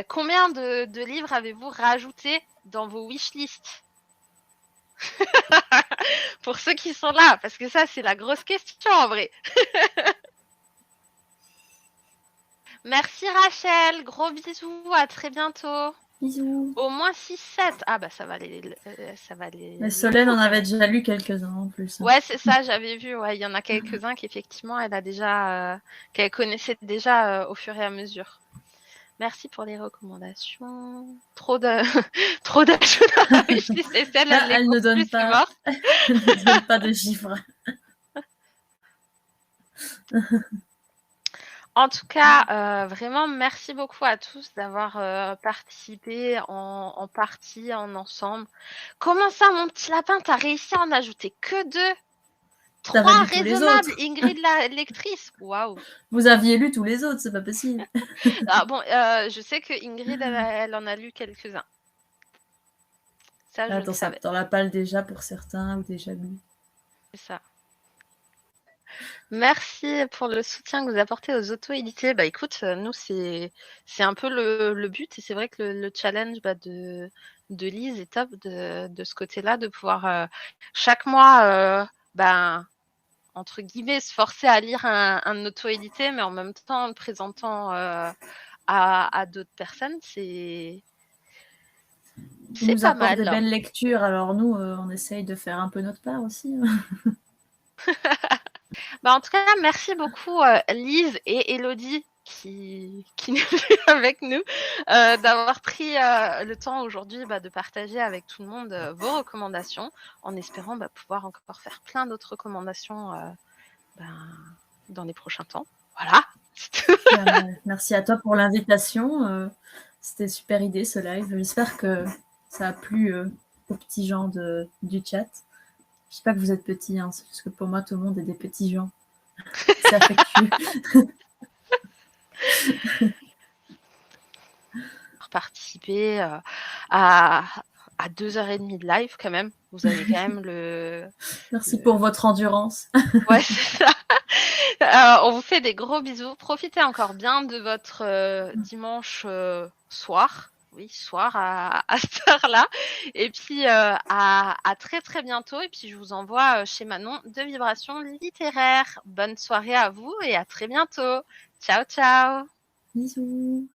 combien de livres avez-vous rajouté dans vos wishlists? Pour ceux qui sont là, parce que ça, c'est la grosse question en vrai. Merci Rachel, gros bisous, à très bientôt. Bisous. Au moins 6-7. Ah bah ça va les Mais Solène faut, en quand avait même. déjà lu quelques-uns en plus. Ouais, c'est ça, j'avais vu. Ouais, il y en a quelques-uns qu'effectivement elle a déjà, qu'elle connaissait déjà au fur et à mesure. Merci pour les recommandations. Trop de, trop d'ajouts dans la wishlist. Et celle, elle les Elle ne compte donne plus, c'est pas, mort. elle ne donne pas de chiffres. En tout cas, vraiment, merci beaucoup à tous d'avoir participé en partie, en ensemble. Comment ça, mon petit lapin, t'as réussi à en ajouter que 2? T'avais 3 lu tous les raisonnables, autres. Ingrid la lectrice. Waouh. Vous aviez lu tous les autres, c'est pas possible. Ah bon, je sais que Ingrid, elle en a lu quelques-uns. Ça, je le Attends, ça, savais. t'en as pas déjà pour certains ou déjà lu. C'est ça. Merci pour le soutien que vous apportez aux auto-édités. Bah écoute, nous, c'est un peu le but. Et c'est vrai que le challenge de Lise est top de ce côté-là, de pouvoir chaque mois, entre guillemets, se forcer à lire un auto-édité, mais en même temps en le présentant à d'autres personnes, Tu c'est nous pas apportes des mal. belles lectures, alors nous, on essaye de faire un peu notre part aussi. Bah, en tout cas, merci beaucoup Lise et Elodie qui nous avec nous, d'avoir pris le temps aujourd'hui de partager avec tout le monde vos recommandations, en espérant pouvoir encore faire plein d'autres recommandations dans les prochains temps. Voilà. C'est tout. Merci à toi pour l'invitation. C'était super idée ce live. J'espère que ça a plu aux petits gens du chat. Je sais pas que vous êtes petits, hein, c'est juste que pour moi, tout le monde est des petits gens. C'est affectueux. Pour participer à 2h30 de live quand même. Vous avez quand même Merci pour votre endurance. Ouais, c'est ça. On vous fait des gros bisous. Profitez encore bien de votre dimanche soir. Oui, soir à cette heure-là. Et puis à très très bientôt. Et puis je vous envoie chez Manon de Vibrations littéraires. Bonne soirée à vous et à très bientôt. Ciao, ciao. Bisous.